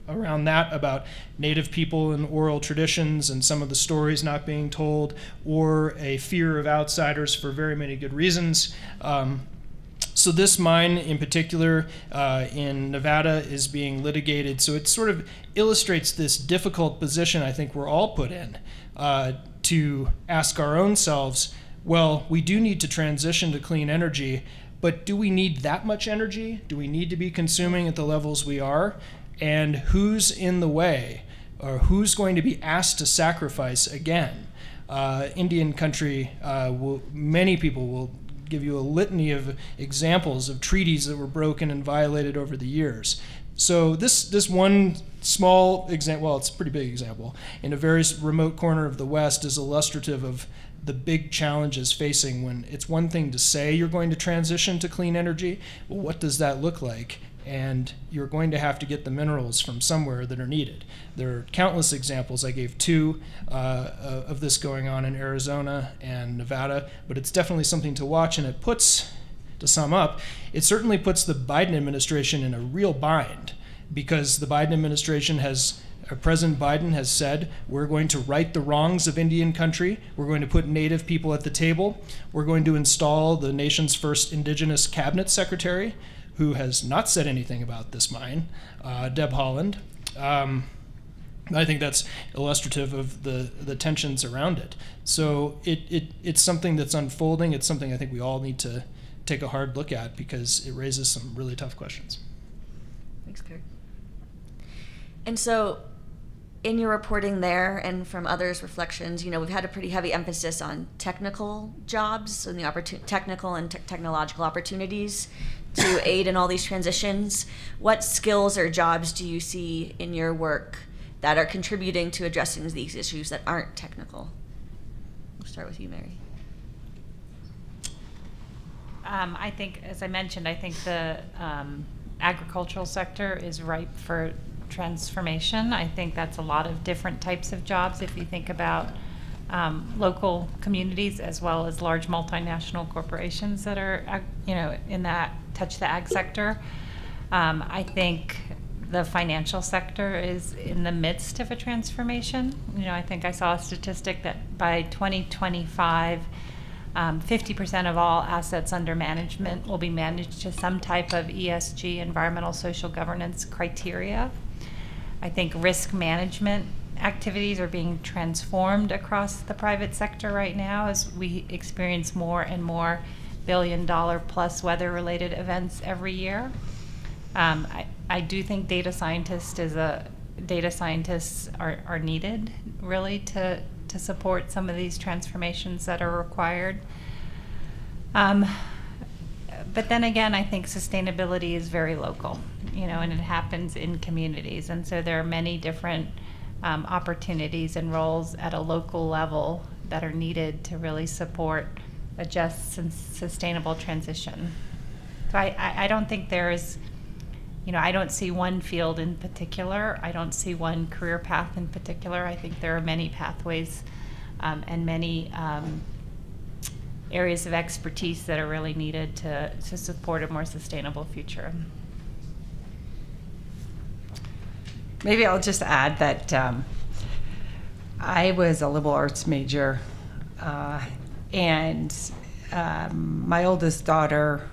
Speaker 5: around that, about Native people and oral traditions and some of the stories not being told, or a fear of outsiders for very many good reasons. So this mine in particular in Nevada is being litigated. So it sort of illustrates this difficult position I think we're all put in to ask our own selves, well, we do need to transition to clean energy, but do we need that much energy? Do we need to be consuming at the levels we are? And who's in the way? Or who's going to be asked to sacrifice again? Indian country, many people will give you a litany of examples of treaties that were broken and violated over the years. So this one small example, well, it's a pretty big example, in a very remote corner of the West is illustrative of the big challenges facing when it's one thing to say you're going to transition to clean energy, but what does that look like? And you're going to have to get the minerals from somewhere that are needed. There are countless examples. I gave two of this going on in Arizona and Nevada, but it's definitely something to watch, and it puts, to sum up, it certainly puts the Biden administration in a real bind, because the Biden administration President Biden has said, we're going to right the wrongs of Indian country. We're going to put Native people at the table. We're going to install the nation's first indigenous cabinet secretary, who has not said anything about this mine, Deb Haaland. I think that's illustrative of the tensions around it. So it's something that's unfolding. It's something I think we all need to take a hard look at because it raises some really tough questions.
Speaker 3: Thanks, Kirk. And so in your reporting there and from others' reflections, we've had a pretty heavy emphasis on technical jobs and the technical and technological opportunities to aid in all these transitions. What skills or jobs do you see in your work that are contributing to addressing these issues that aren't technical? We'll start with you, Mary.
Speaker 4: I think, as I mentioned, I think the agricultural sector is ripe for transformation. I think that's a lot of different types of jobs. If you think about local communities as well as large multinational corporations that are, in that touch the ag sector. I think the financial sector is in the midst of a transformation. I think I saw a statistic that by 2025, 50% of all assets under management will be managed to some type of ESG, environmental social governance criteria. I think risk management activities are being transformed across the private sector right now as we experience more and more billion-dollar-plus weather-related events every year. I do think data scientists are needed really to support some of these transformations that are required. But then again, I think sustainability is very local, and it happens in communities. And so there are many different opportunities and roles at a local level that are needed to really support a just and sustainable transition. So I don't think there's, I don't see one field in particular. I don't see one career path in particular. I think there are many pathways and many areas of expertise that are really needed to support a more sustainable future.
Speaker 6: Maybe I'll just add that I was a liberal arts major, and my oldest daughter,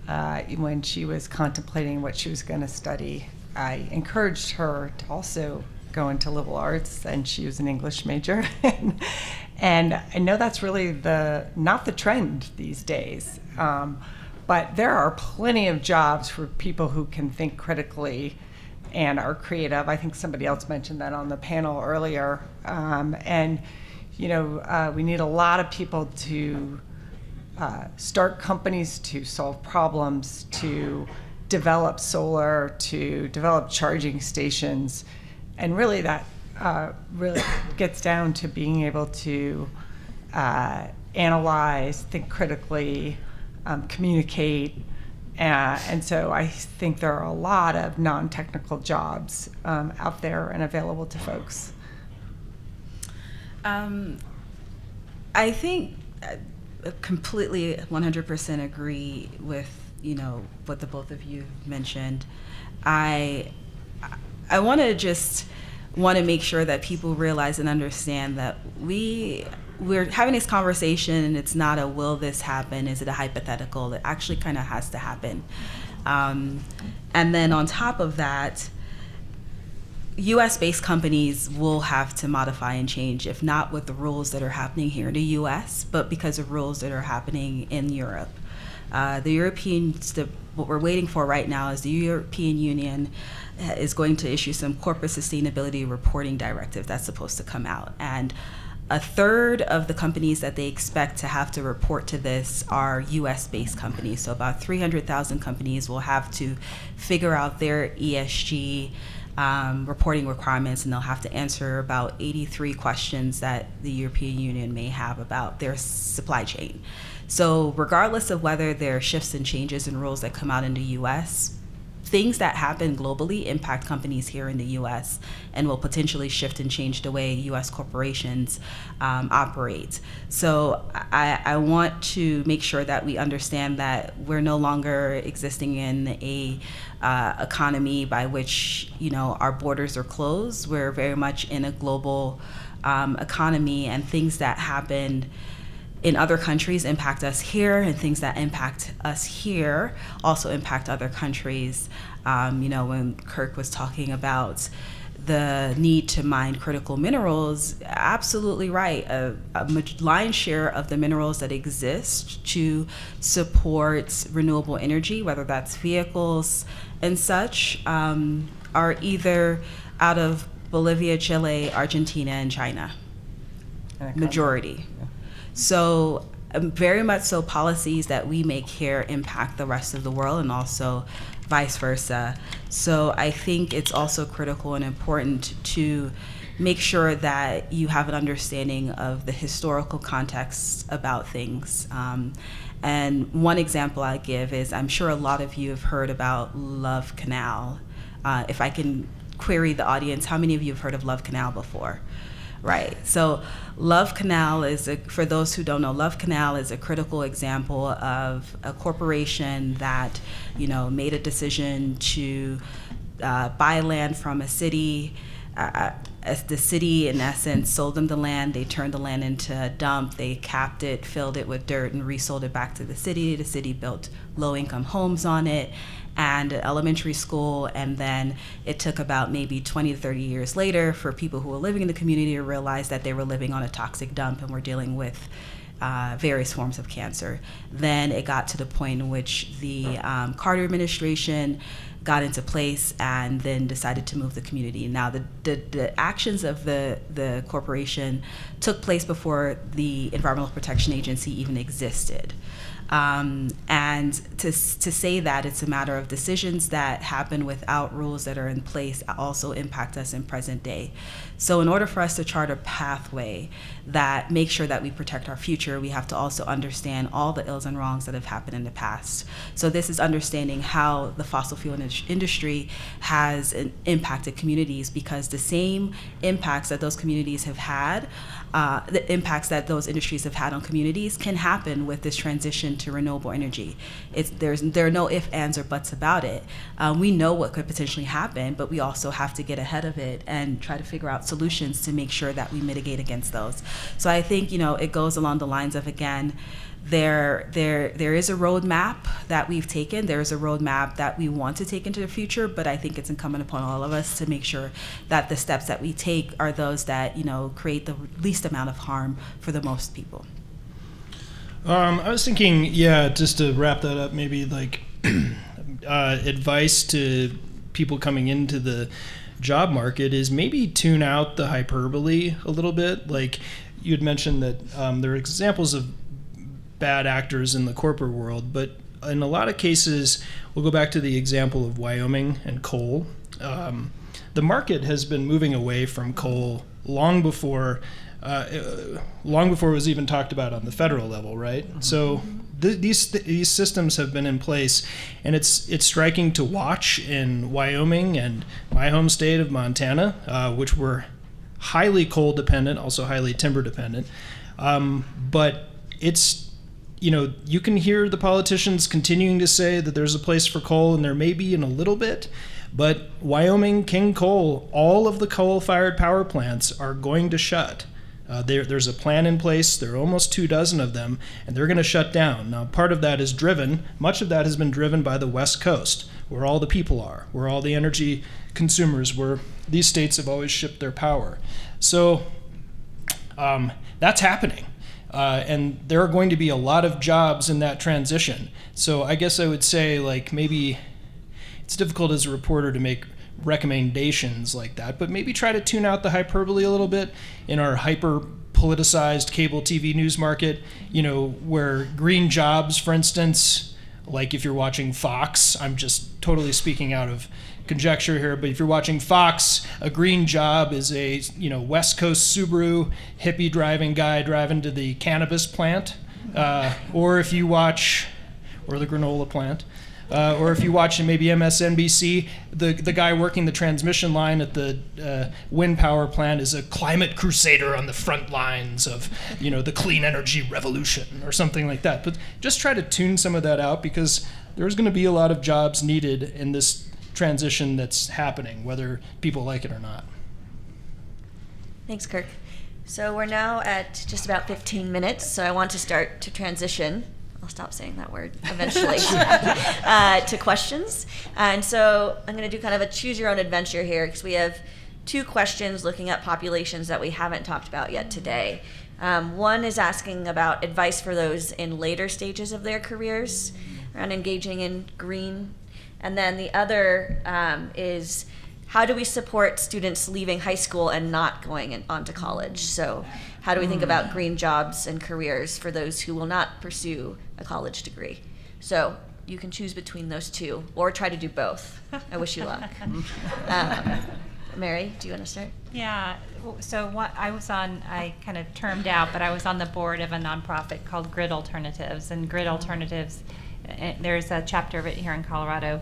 Speaker 6: when she was contemplating what she was going to study, I encouraged her to also go into liberal arts, and she was an English major. And I know that's really not the trend these days, but there are plenty of jobs for people who can think critically and are creative. I think somebody else mentioned that on the panel earlier. We need a lot of people to start companies, to solve problems, to develop solar, to develop charging stations. And really that really gets down to being able to analyze, think critically, communicate. And so I think there are a lot of non-technical jobs out there and available to folks.
Speaker 7: I think I completely 100% agree with what the both of you mentioned. I want to make sure that people realize and understand that we're having this conversation, and it's not a will this happen, is it a hypothetical? It actually kind of has to happen. And then on top of that, US-based companies will have to modify and change, if not with the rules that are happening here in the US, but because of rules that are happening in Europe. What we're waiting for right now is the European Union is going to issue some corporate sustainability reporting directive that's supposed to come out. And a third of the companies that they expect to have to report to this are US-based companies. So about 300,000 companies will have to figure out their ESG reporting requirements, and they'll have to answer about 83 questions that the European Union may have about their supply chain. So regardless of whether there are shifts and changes in rules that come out in the US, things that happen globally impact companies here in the US and will potentially shift and change the way US corporations operate. So I want to make sure that we understand that we're no longer existing in a economy by which our borders are closed. We're very much in a global economy, and things that happened in other countries impact us here, and things that impact us here also impact other countries. When Kirk was talking about the need to mine critical minerals, absolutely right. A lion's share of the minerals that exist to support renewable energy, whether that's vehicles and such, are either out of Bolivia, Chile, Argentina, and China. Majority.
Speaker 6: Yeah.
Speaker 7: So very much so policies that we make here impact the rest of the world and also vice versa. So I think it's also critical and important to make sure that you have an understanding of the historical context about things. And one example I give is, I'm sure a lot of you have heard about Love Canal. If I can query the audience, how many of you have heard of Love Canal before? Right. So Love Canal is, for those who don't know, Love Canal is a critical example of a corporation that, made a decision to buy land from a city. As the city, in essence, sold them the land. They turned the land into a dump. They capped it, filled it with dirt, and resold it back to the city. The city built low-income homes on it and an elementary school, and then it took about maybe 20 to 30 years later for people who were living in the community to realize that they were living on a toxic dump and were dealing with various forms of cancer. Then it got to the point in which the Carter administration got into place and then decided to move the community. Now, the actions of the corporation took place before the Environmental Protection Agency even existed. And to say that it's a matter of decisions that happen without rules that are in place also impact us in present day. So in order for us to chart a pathway that makes sure that we protect our future, we have to also understand all the ills and wrongs that have happened in the past. So this is understanding how the fossil fuel industry has impacted communities, because the same impacts that those communities have had, the impacts that those industries have had on communities can happen with this transition to renewable energy. There are no ifs, ands, or buts about it. We know what could potentially happen, but we also have to get ahead of it and try to figure out solutions to make sure that we mitigate against those. So I think, it goes along the lines of, again, there is a roadmap that we've taken. There's a roadmap that we want to take into the future, but I think it's incumbent upon all of us to make sure that the steps that we take are those that, create the least amount of harm for the most people.
Speaker 5: I was thinking, just to wrap that up, maybe like advice to people coming into the job market is maybe tune out the hyperbole a little bit. Like you had mentioned that there are examples of bad actors in the corporate world, but in a lot of cases, we'll go back to the example of Wyoming and coal. The market has been moving away from coal long before it was even talked about on the federal level, right? Mm-hmm. So these systems have been in place, and it's striking to watch in Wyoming and my home state of Montana, which were highly coal dependent, also highly timber dependent. But it's, you can hear the politicians continuing to say that there's a place for coal, and there may be in a little bit, but Wyoming, King Coal, all of the coal-fired power plants are going to shut. There's a plan in place. There are almost 24 of them, and they're going to shut down. Now, part of that is much of that has been driven by the West Coast, where all the people are, where all the energy consumers, where these states have always shipped their power. So that's happening. And there are going to be a lot of jobs in that transition. So I guess I would say, maybe it's difficult as a reporter to make recommendations like that, but maybe try to tune out the hyperbole a little bit in our hyper politicized cable TV news market, where green jobs, for instance, like if you're watching Fox, I'm just totally speaking out of conjecture here, but if you're watching Fox, a green job is a West Coast Subaru hippie driving guy driving to the cannabis plant, or if you watch, or the granola plant, or if you watch maybe MSNBC, the guy working the transmission line at the wind power plant is a climate crusader on the front lines of the clean energy revolution or something like that. But just try to tune some of that out, because there's going to be a lot of jobs needed in this transition that's happening, whether people like it or not.
Speaker 3: Thanks, Kirk. So we're now at just about 15 minutes, so I want to start to transition. I'll stop saying that word eventually, to questions. And so I'm going to do kind of a choose your own adventure here, because we have two questions looking at populations that we haven't talked about yet today. One is asking about advice for those in later stages of their careers around engaging in green. And then the other is how do we support students leaving high school and not going on to college? So how do we think about green jobs and careers for those who will not pursue a college degree? So you can choose between those two or try to do both. I wish you luck. Mary, do you want to start?
Speaker 4: Yeah, so what I kind of termed out, but I was on the board of a nonprofit called Grid Alternatives. And Grid Alternatives, there's a chapter of it here in Colorado,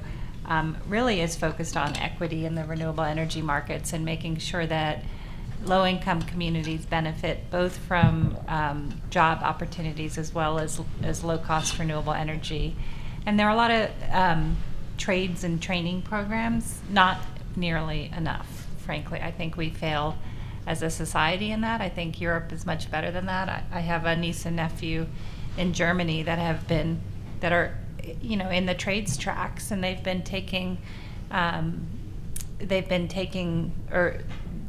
Speaker 4: really is focused on equity in the renewable energy markets and making sure that low-income communities benefit both from job opportunities as well as low-cost renewable energy. And there are a lot of trades and training programs, not nearly enough. Frankly, I think we fail as a society in that. I think Europe is much better than that. I have a niece and nephew in Germany that are, in the trades tracks, and they've been taking or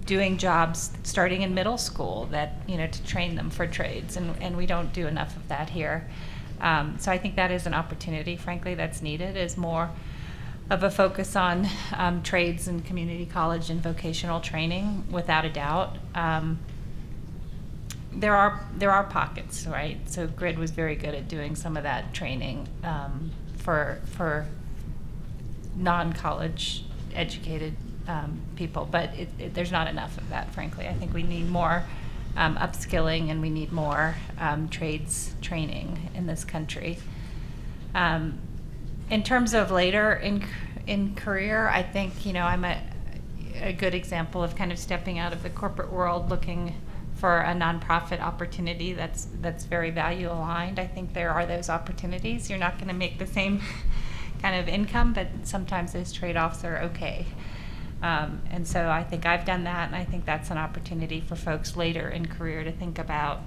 Speaker 4: doing jobs starting in middle school that, to train them for trades, and we don't do enough of that here. So I think that is an opportunity, frankly, that's needed, is more of a focus on trades and community college and vocational training, without a doubt. There are pockets, right? So Grid was very good at doing some of that training for non-college educated people, but there's not enough of that, frankly. I think we need more upskilling, and we need more trades training in this country. In terms of later in career, I think, I'm a good example of kind of stepping out of the corporate world, looking for a nonprofit opportunity that's very value aligned. I think there are those opportunities. You're not going to make the same kind of income, but sometimes those trade-offs are okay. And so I think I've done that, and I think that's an opportunity for folks later in career to think about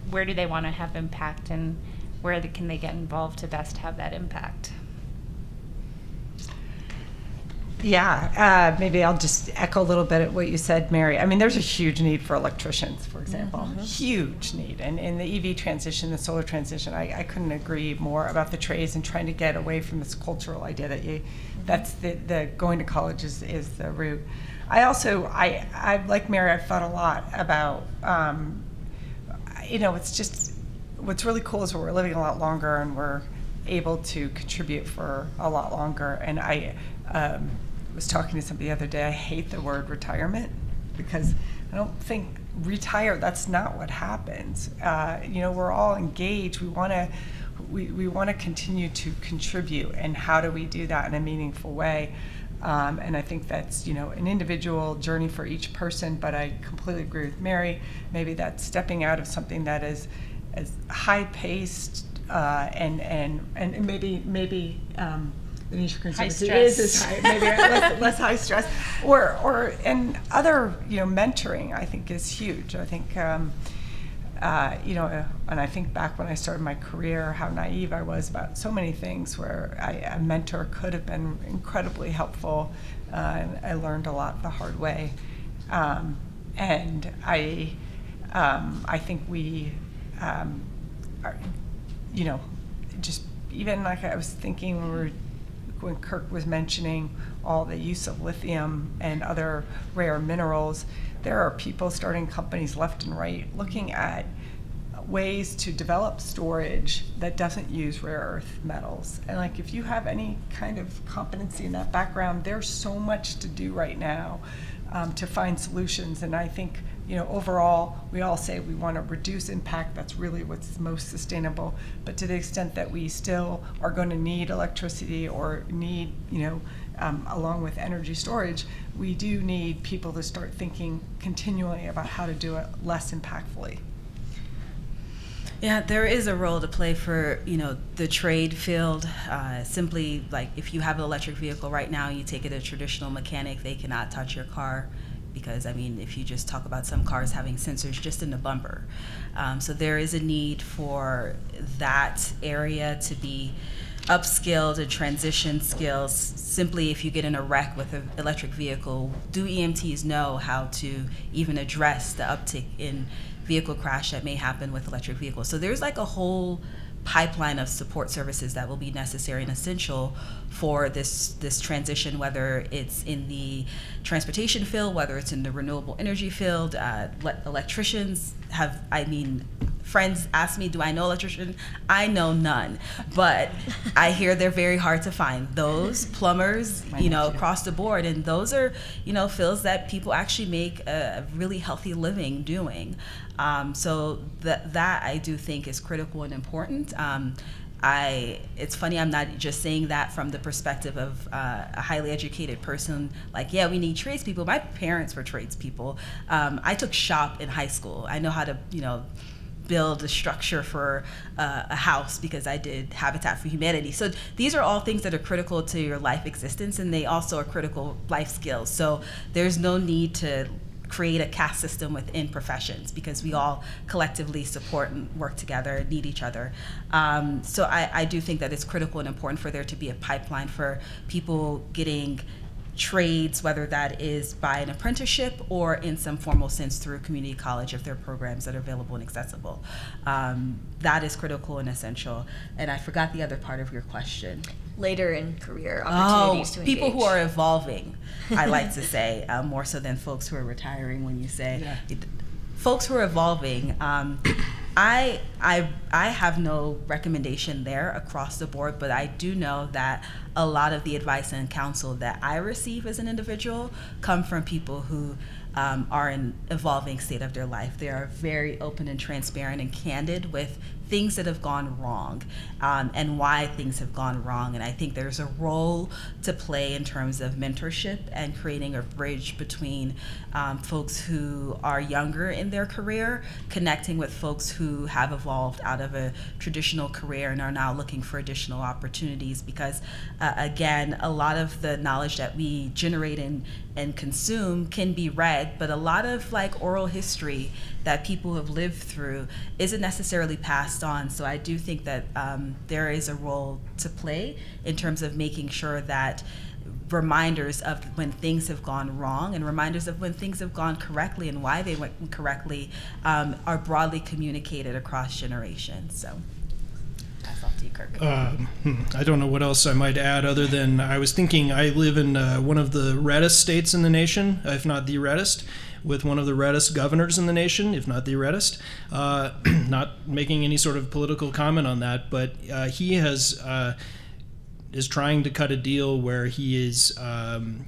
Speaker 4: where do they want to have impact, and where can they get involved to best have that impact.
Speaker 6: Yeah, maybe I'll just echo a little bit at what you said, Mary. I mean, there's a huge need for electricians, for example. Huge need. And in the EV transition, the solar transition, I couldn't agree more about the trades and trying to get away from this cultural idea that that's the going to college is the route. I like Mary, I've thought a lot about, it's just, what's really cool is we're living a lot longer and we're able to contribute for a lot longer. And I was talking to somebody the other day. I hate the word retirement because I don't think that's not what happens. We're all engaged. We want to continue to contribute, and how do we do that in a meaningful way? And I think that's an individual journey for each person. But I completely agree with Mary. Maybe that's stepping out of something that is as high paced and maybe the nature conservancy is high, maybe less high stress, or and other mentoring I think is huge. I think and I think back when I started my career, how naive I was about so many things where a mentor could have been incredibly helpful, and I learned a lot the hard way, and I think we are, just even like I was thinking when Kirk was mentioning all the use of lithium and other rare minerals, there are people starting companies left and right looking at ways to develop storage that doesn't use rare earth metals. And like, if you have any kind of competency in that background, there's so much to do right now to find solutions. And I think overall, we all say we want to reduce impact. That's really what's most sustainable. But to the extent that we still are going to need electricity or need, along with energy storage, we do need people to start thinking continually about how to do it less impactfully.
Speaker 7: Yeah, there is a role to play for, the trade field. Simply, like, if you have an electric vehicle right now, you take it to a traditional mechanic, they cannot touch your car. Because, if you just talk about some cars having sensors just in the bumper. So there is a need for that area to be upskilled and transition skills. Simply, if you get in a wreck with an electric vehicle, do EMTs know how to even address the uptick in vehicle crash that may happen with electric vehicles? So there's like a whole pipeline of support services that will be necessary and essential for this transition, whether it's in the transportation field, whether it's in the renewable energy field. Electricians friends ask me, do I know electrician? I know none, but I hear they're very hard to find. Those plumbers, across the board, and those are, fields that people actually make a really healthy living doing. So that I do think is critical and important. It's funny, I'm not just saying that from the perspective of a highly educated person, like, yeah, we need tradespeople. My parents were tradespeople. I took shop in high school. I know how to, build a structure for a house because I did Habitat for Humanity. So these are all things that are critical to your life existence, and they also are critical life skills. So there's no need to create a caste system within professions because we all collectively support and work together and need each other. So I do think that it's critical and important for there to be a pipeline for people getting trades, whether that is by an apprenticeship or in some formal sense through community college if there are programs that are available and accessible. That is critical and essential. And I forgot the other part of your question.
Speaker 3: Later in career opportunities to engage.
Speaker 7: People who are evolving, I like to say, more so than folks who are retiring. When you say folks who are evolving, I have no recommendation there across the board, but I do know that a lot of the advice and counsel that I receive as an individual come from people who are in evolving state of their life. They are very open and transparent and candid with things that have gone wrong and why things have gone wrong. And I think there's a role to play in terms of mentorship and creating a bridge between folks who are younger in their career, connecting with folks who have evolved out of a traditional career and are now looking for additional opportunities. Because again, a lot of the knowledge that we generate and consume can be read, but a lot of like oral history that people have lived through isn't necessarily passed on. So I do think that there is a role to play in terms of making sure that reminders of when things have gone wrong and reminders of when things have gone correctly and why they went correctly are broadly communicated across generations. So pass off to you, Kirk.
Speaker 5: I don't know what else I might add other than I was thinking I live in one of the reddest states in the nation, if not the reddest, with one of the reddest governors in the nation, if not the reddest. Not making any sort of political comment on that, but he is trying to cut a deal where he is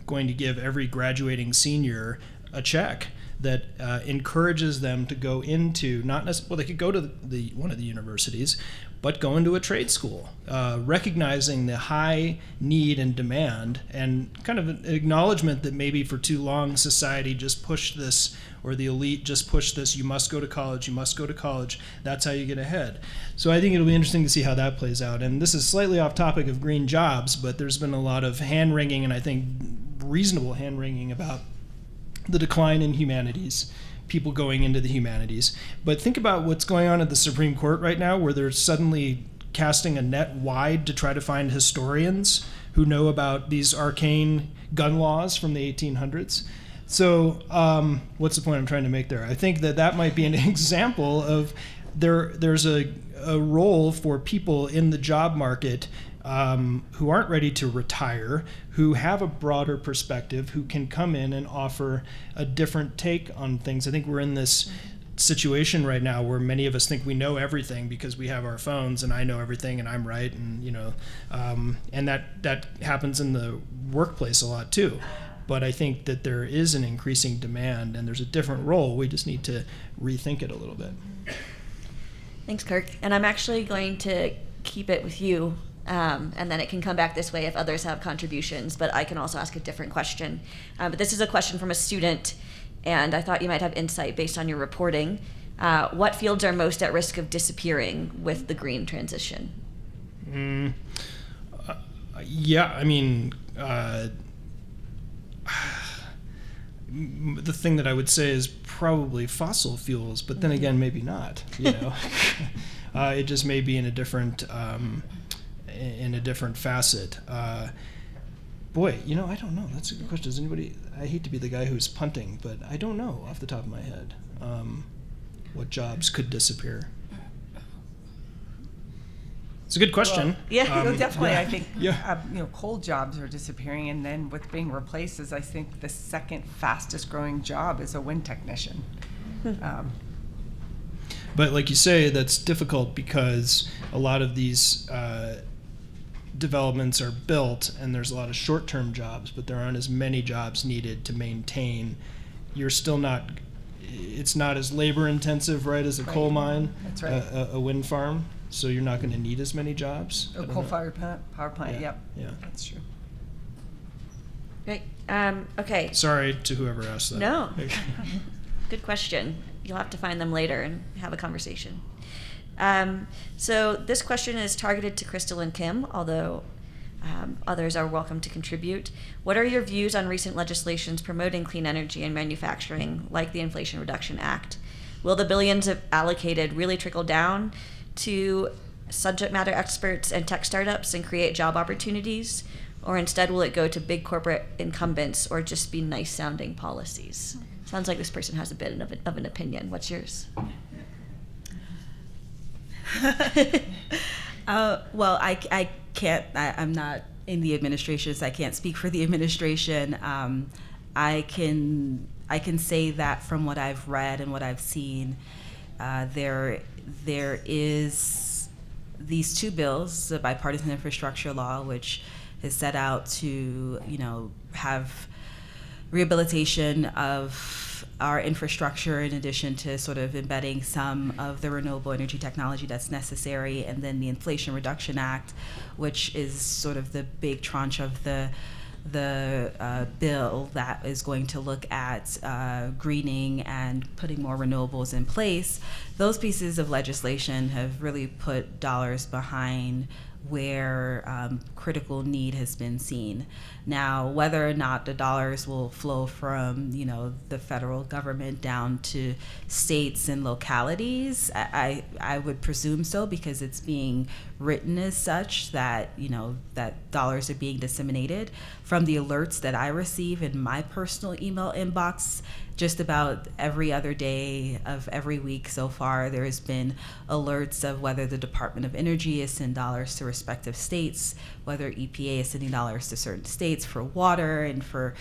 Speaker 5: going to give every graduating senior a check that encourages them to go into they could go to one of the universities, but go into a trade school, recognizing the high need and demand and kind of an acknowledgement that maybe for too long society just pushed this, or the elite just pushed this, you must go to college, that's how you get ahead. So I think it'll be interesting to see how that plays out. And this is slightly off topic of green jobs, but there's been a lot of hand-wringing, and I think reasonable hand-wringing about the decline in humanities, people going into the humanities. But think about what's going on at the Supreme Court right now, where they're suddenly casting a net wide to try to find historians who know about these arcane gun laws from the 1800s. So what's the point I'm trying to make there? I think that might be an example of there's a role for people in the job market who aren't ready to retire, who have a broader perspective, who can come in and offer a different take on things. I think we're in this situation right now where many of us think we know everything because we have our phones, and I know everything and I'm right, and and that happens in the workplace a lot too. But I think that there is an increasing demand and there's a different role. We just need to rethink it a little bit.
Speaker 3: Thanks, Kirk. And I'm actually going to keep it with you. And then it can come back this way if others have contributions, but I can also ask a different question. But this is a question from a student, and I thought you might have insight based on your reporting. What fields are most at risk of disappearing with the green transition? The thing that I would say is probably fossil fuels, but then again, maybe not. It just may be in a different
Speaker 5: in a different facet. Boy, I don't know. That's a good question. Does anybody? I hate to be the guy who's punting, but I don't know off the top of my head what jobs could disappear. It's a good question.
Speaker 6: Well, yeah, definitely.
Speaker 5: yeah.
Speaker 6: I think
Speaker 5: Yeah.
Speaker 6: coal jobs are disappearing, and then what's being replaced is, I think, the second fastest growing job is a wind technician.
Speaker 5: But like you say, that's difficult because a lot of these developments are built, and there's a lot of short-term jobs, but there aren't as many jobs needed to maintain. You're still not. It's not as labor-intensive, right, as a coal mine,
Speaker 6: That's right.
Speaker 5: a wind farm. So you're not going to need as many jobs.
Speaker 6: A coal-fired power plant.
Speaker 5: Yeah.
Speaker 6: Yep.
Speaker 5: Yeah.
Speaker 6: That's true.
Speaker 3: Right. Okay.
Speaker 5: Sorry to whoever asked that.
Speaker 3: No. Good question. You'll have to find them later and have a conversation. So this question is targeted to Crystal and Kim, although others are welcome to contribute. What are your views on recent legislations promoting clean energy and manufacturing, like the Inflation Reduction Act? Will the billions allocated really trickle down to subject matter experts and tech startups and create job opportunities? Or instead, will it go to big corporate incumbents or just be nice sounding policies? Sounds like this person has a bit of an opinion. What's yours?
Speaker 7: Well, I can't. I'm not in the administration, so I can't speak for the administration. I can say that from what I've read and what I've seen, there is these two bills, the bipartisan infrastructure law, which is set out to have rehabilitation of our infrastructure in addition to sort of embedding some of the renewable energy technology that's necessary, and then the Inflation Reduction Act, which is sort of the big tranche of the bill that is going to look at greening and putting more renewables in place. Those pieces of legislation have really put dollars behind where critical need has been seen. Now, whether or not the dollars will flow from the federal government down to states and localities, I would presume so, because it's being written as such that that dollars are being disseminated. From the alerts that I receive in my personal email inbox, just about every other day of every week so far, there has been alerts of whether the Department of Energy is sending dollars to respective states, whether EPA is sending dollars to certain states for water and for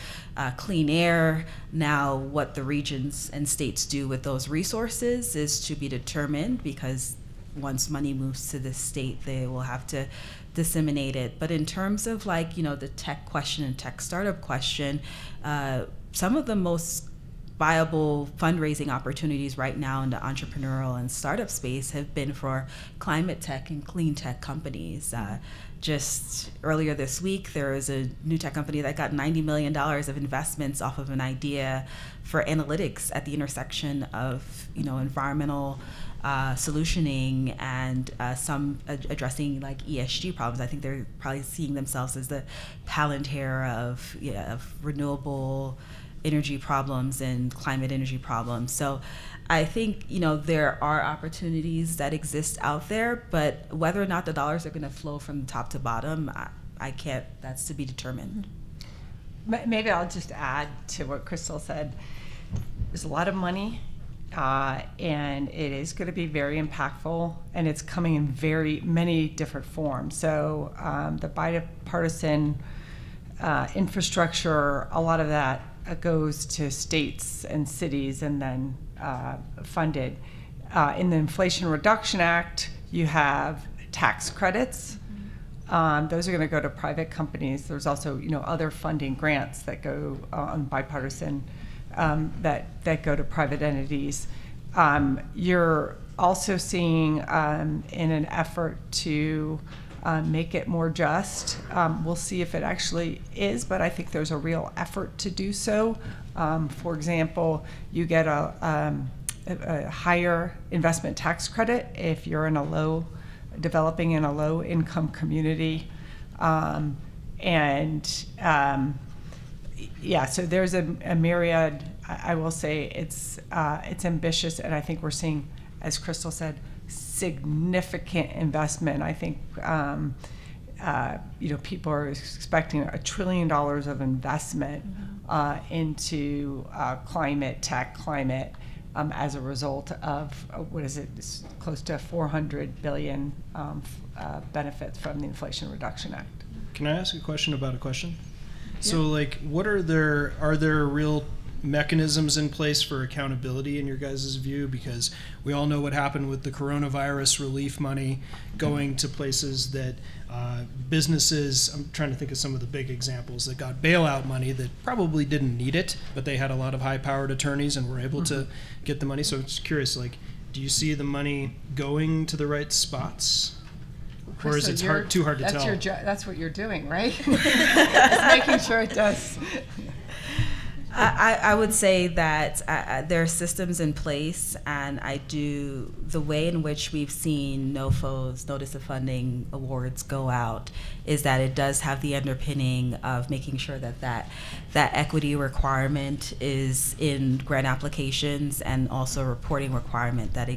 Speaker 7: clean air. Now, what the regions and states do with those resources is to be determined, because once money moves to the state, they will have to disseminate it. But in terms of the tech question and tech startup question, some of the most viable fundraising opportunities right now in the entrepreneurial and startup space have been for climate tech and clean tech companies. Just earlier this week, there was a new tech company that got $90 million of investments off of an idea for analytics at the intersection of environmental solutioning and some addressing ESG problems. I think they're probably seeing themselves as the Palantir of renewable energy problems and climate energy problems. So I think there are opportunities that exist out there, but whether or not the dollars are going to flow from top to bottom, I can't. That's to be determined.
Speaker 6: Maybe I'll just add to what Crystal said. There's a lot of money, and it is going to be very impactful, and it's coming in very many different forms. So the bipartisan infrastructure, a lot of that goes to states and cities and then funded. In the Inflation Reduction Act, you have tax credits. Those are going to go to private companies. There's also other funding grants that go on bipartisan that go to private entities. You're also seeing in an effort to make it more just. We'll see if it actually is, but I think there's a real effort to do so. For example, you get a higher investment tax credit if you're developing in a low income community. So there's a myriad. I will say it's ambitious, and I think we're seeing, as Crystal said, significant investment. I think people are expecting $1 trillion of investment into climate tech, climate as a result of what is it? It's close to 400 billion benefits from the Inflation Reduction Act.
Speaker 5: Can I ask a question about a question? So, like, are there real mechanisms in place for accountability in your guys' view? Because we all know what happened with the coronavirus relief money going to places that businesses, I'm trying to think of some of the big examples that got bailout money that probably didn't need it, but they had a lot of high-powered attorneys and were able to get the money. So I'm just curious, like, do you see the money going to the right spots? Or is it too hard to tell?
Speaker 6: That's what you're doing, right? Just making sure it does.
Speaker 7: I would say that there are systems in place, and the way in which we've seen NOFO's Notice of Funding awards go out is that it does have the underpinning of making sure that equity requirement is in grant applications, and also a reporting requirement that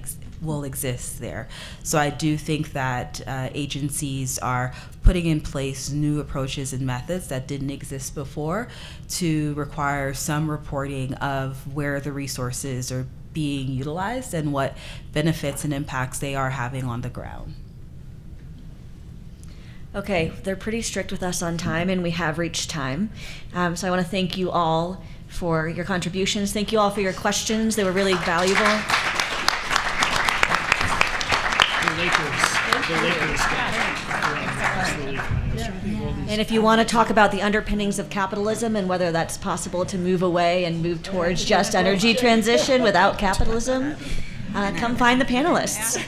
Speaker 7: will exist there. So I do think that agencies are putting in place new approaches and methods that didn't exist before to require some reporting of where the resources are being utilized and what benefits and impacts they are having on the ground.
Speaker 3: Okay, they're pretty strict with us on time, and we have reached time. So I want to thank you all for your contributions. Thank you all for your questions. They were really valuable. And if you want to talk about the underpinnings of capitalism and whether that's possible to move away and move towards just energy transition without capitalism, come find the panelists.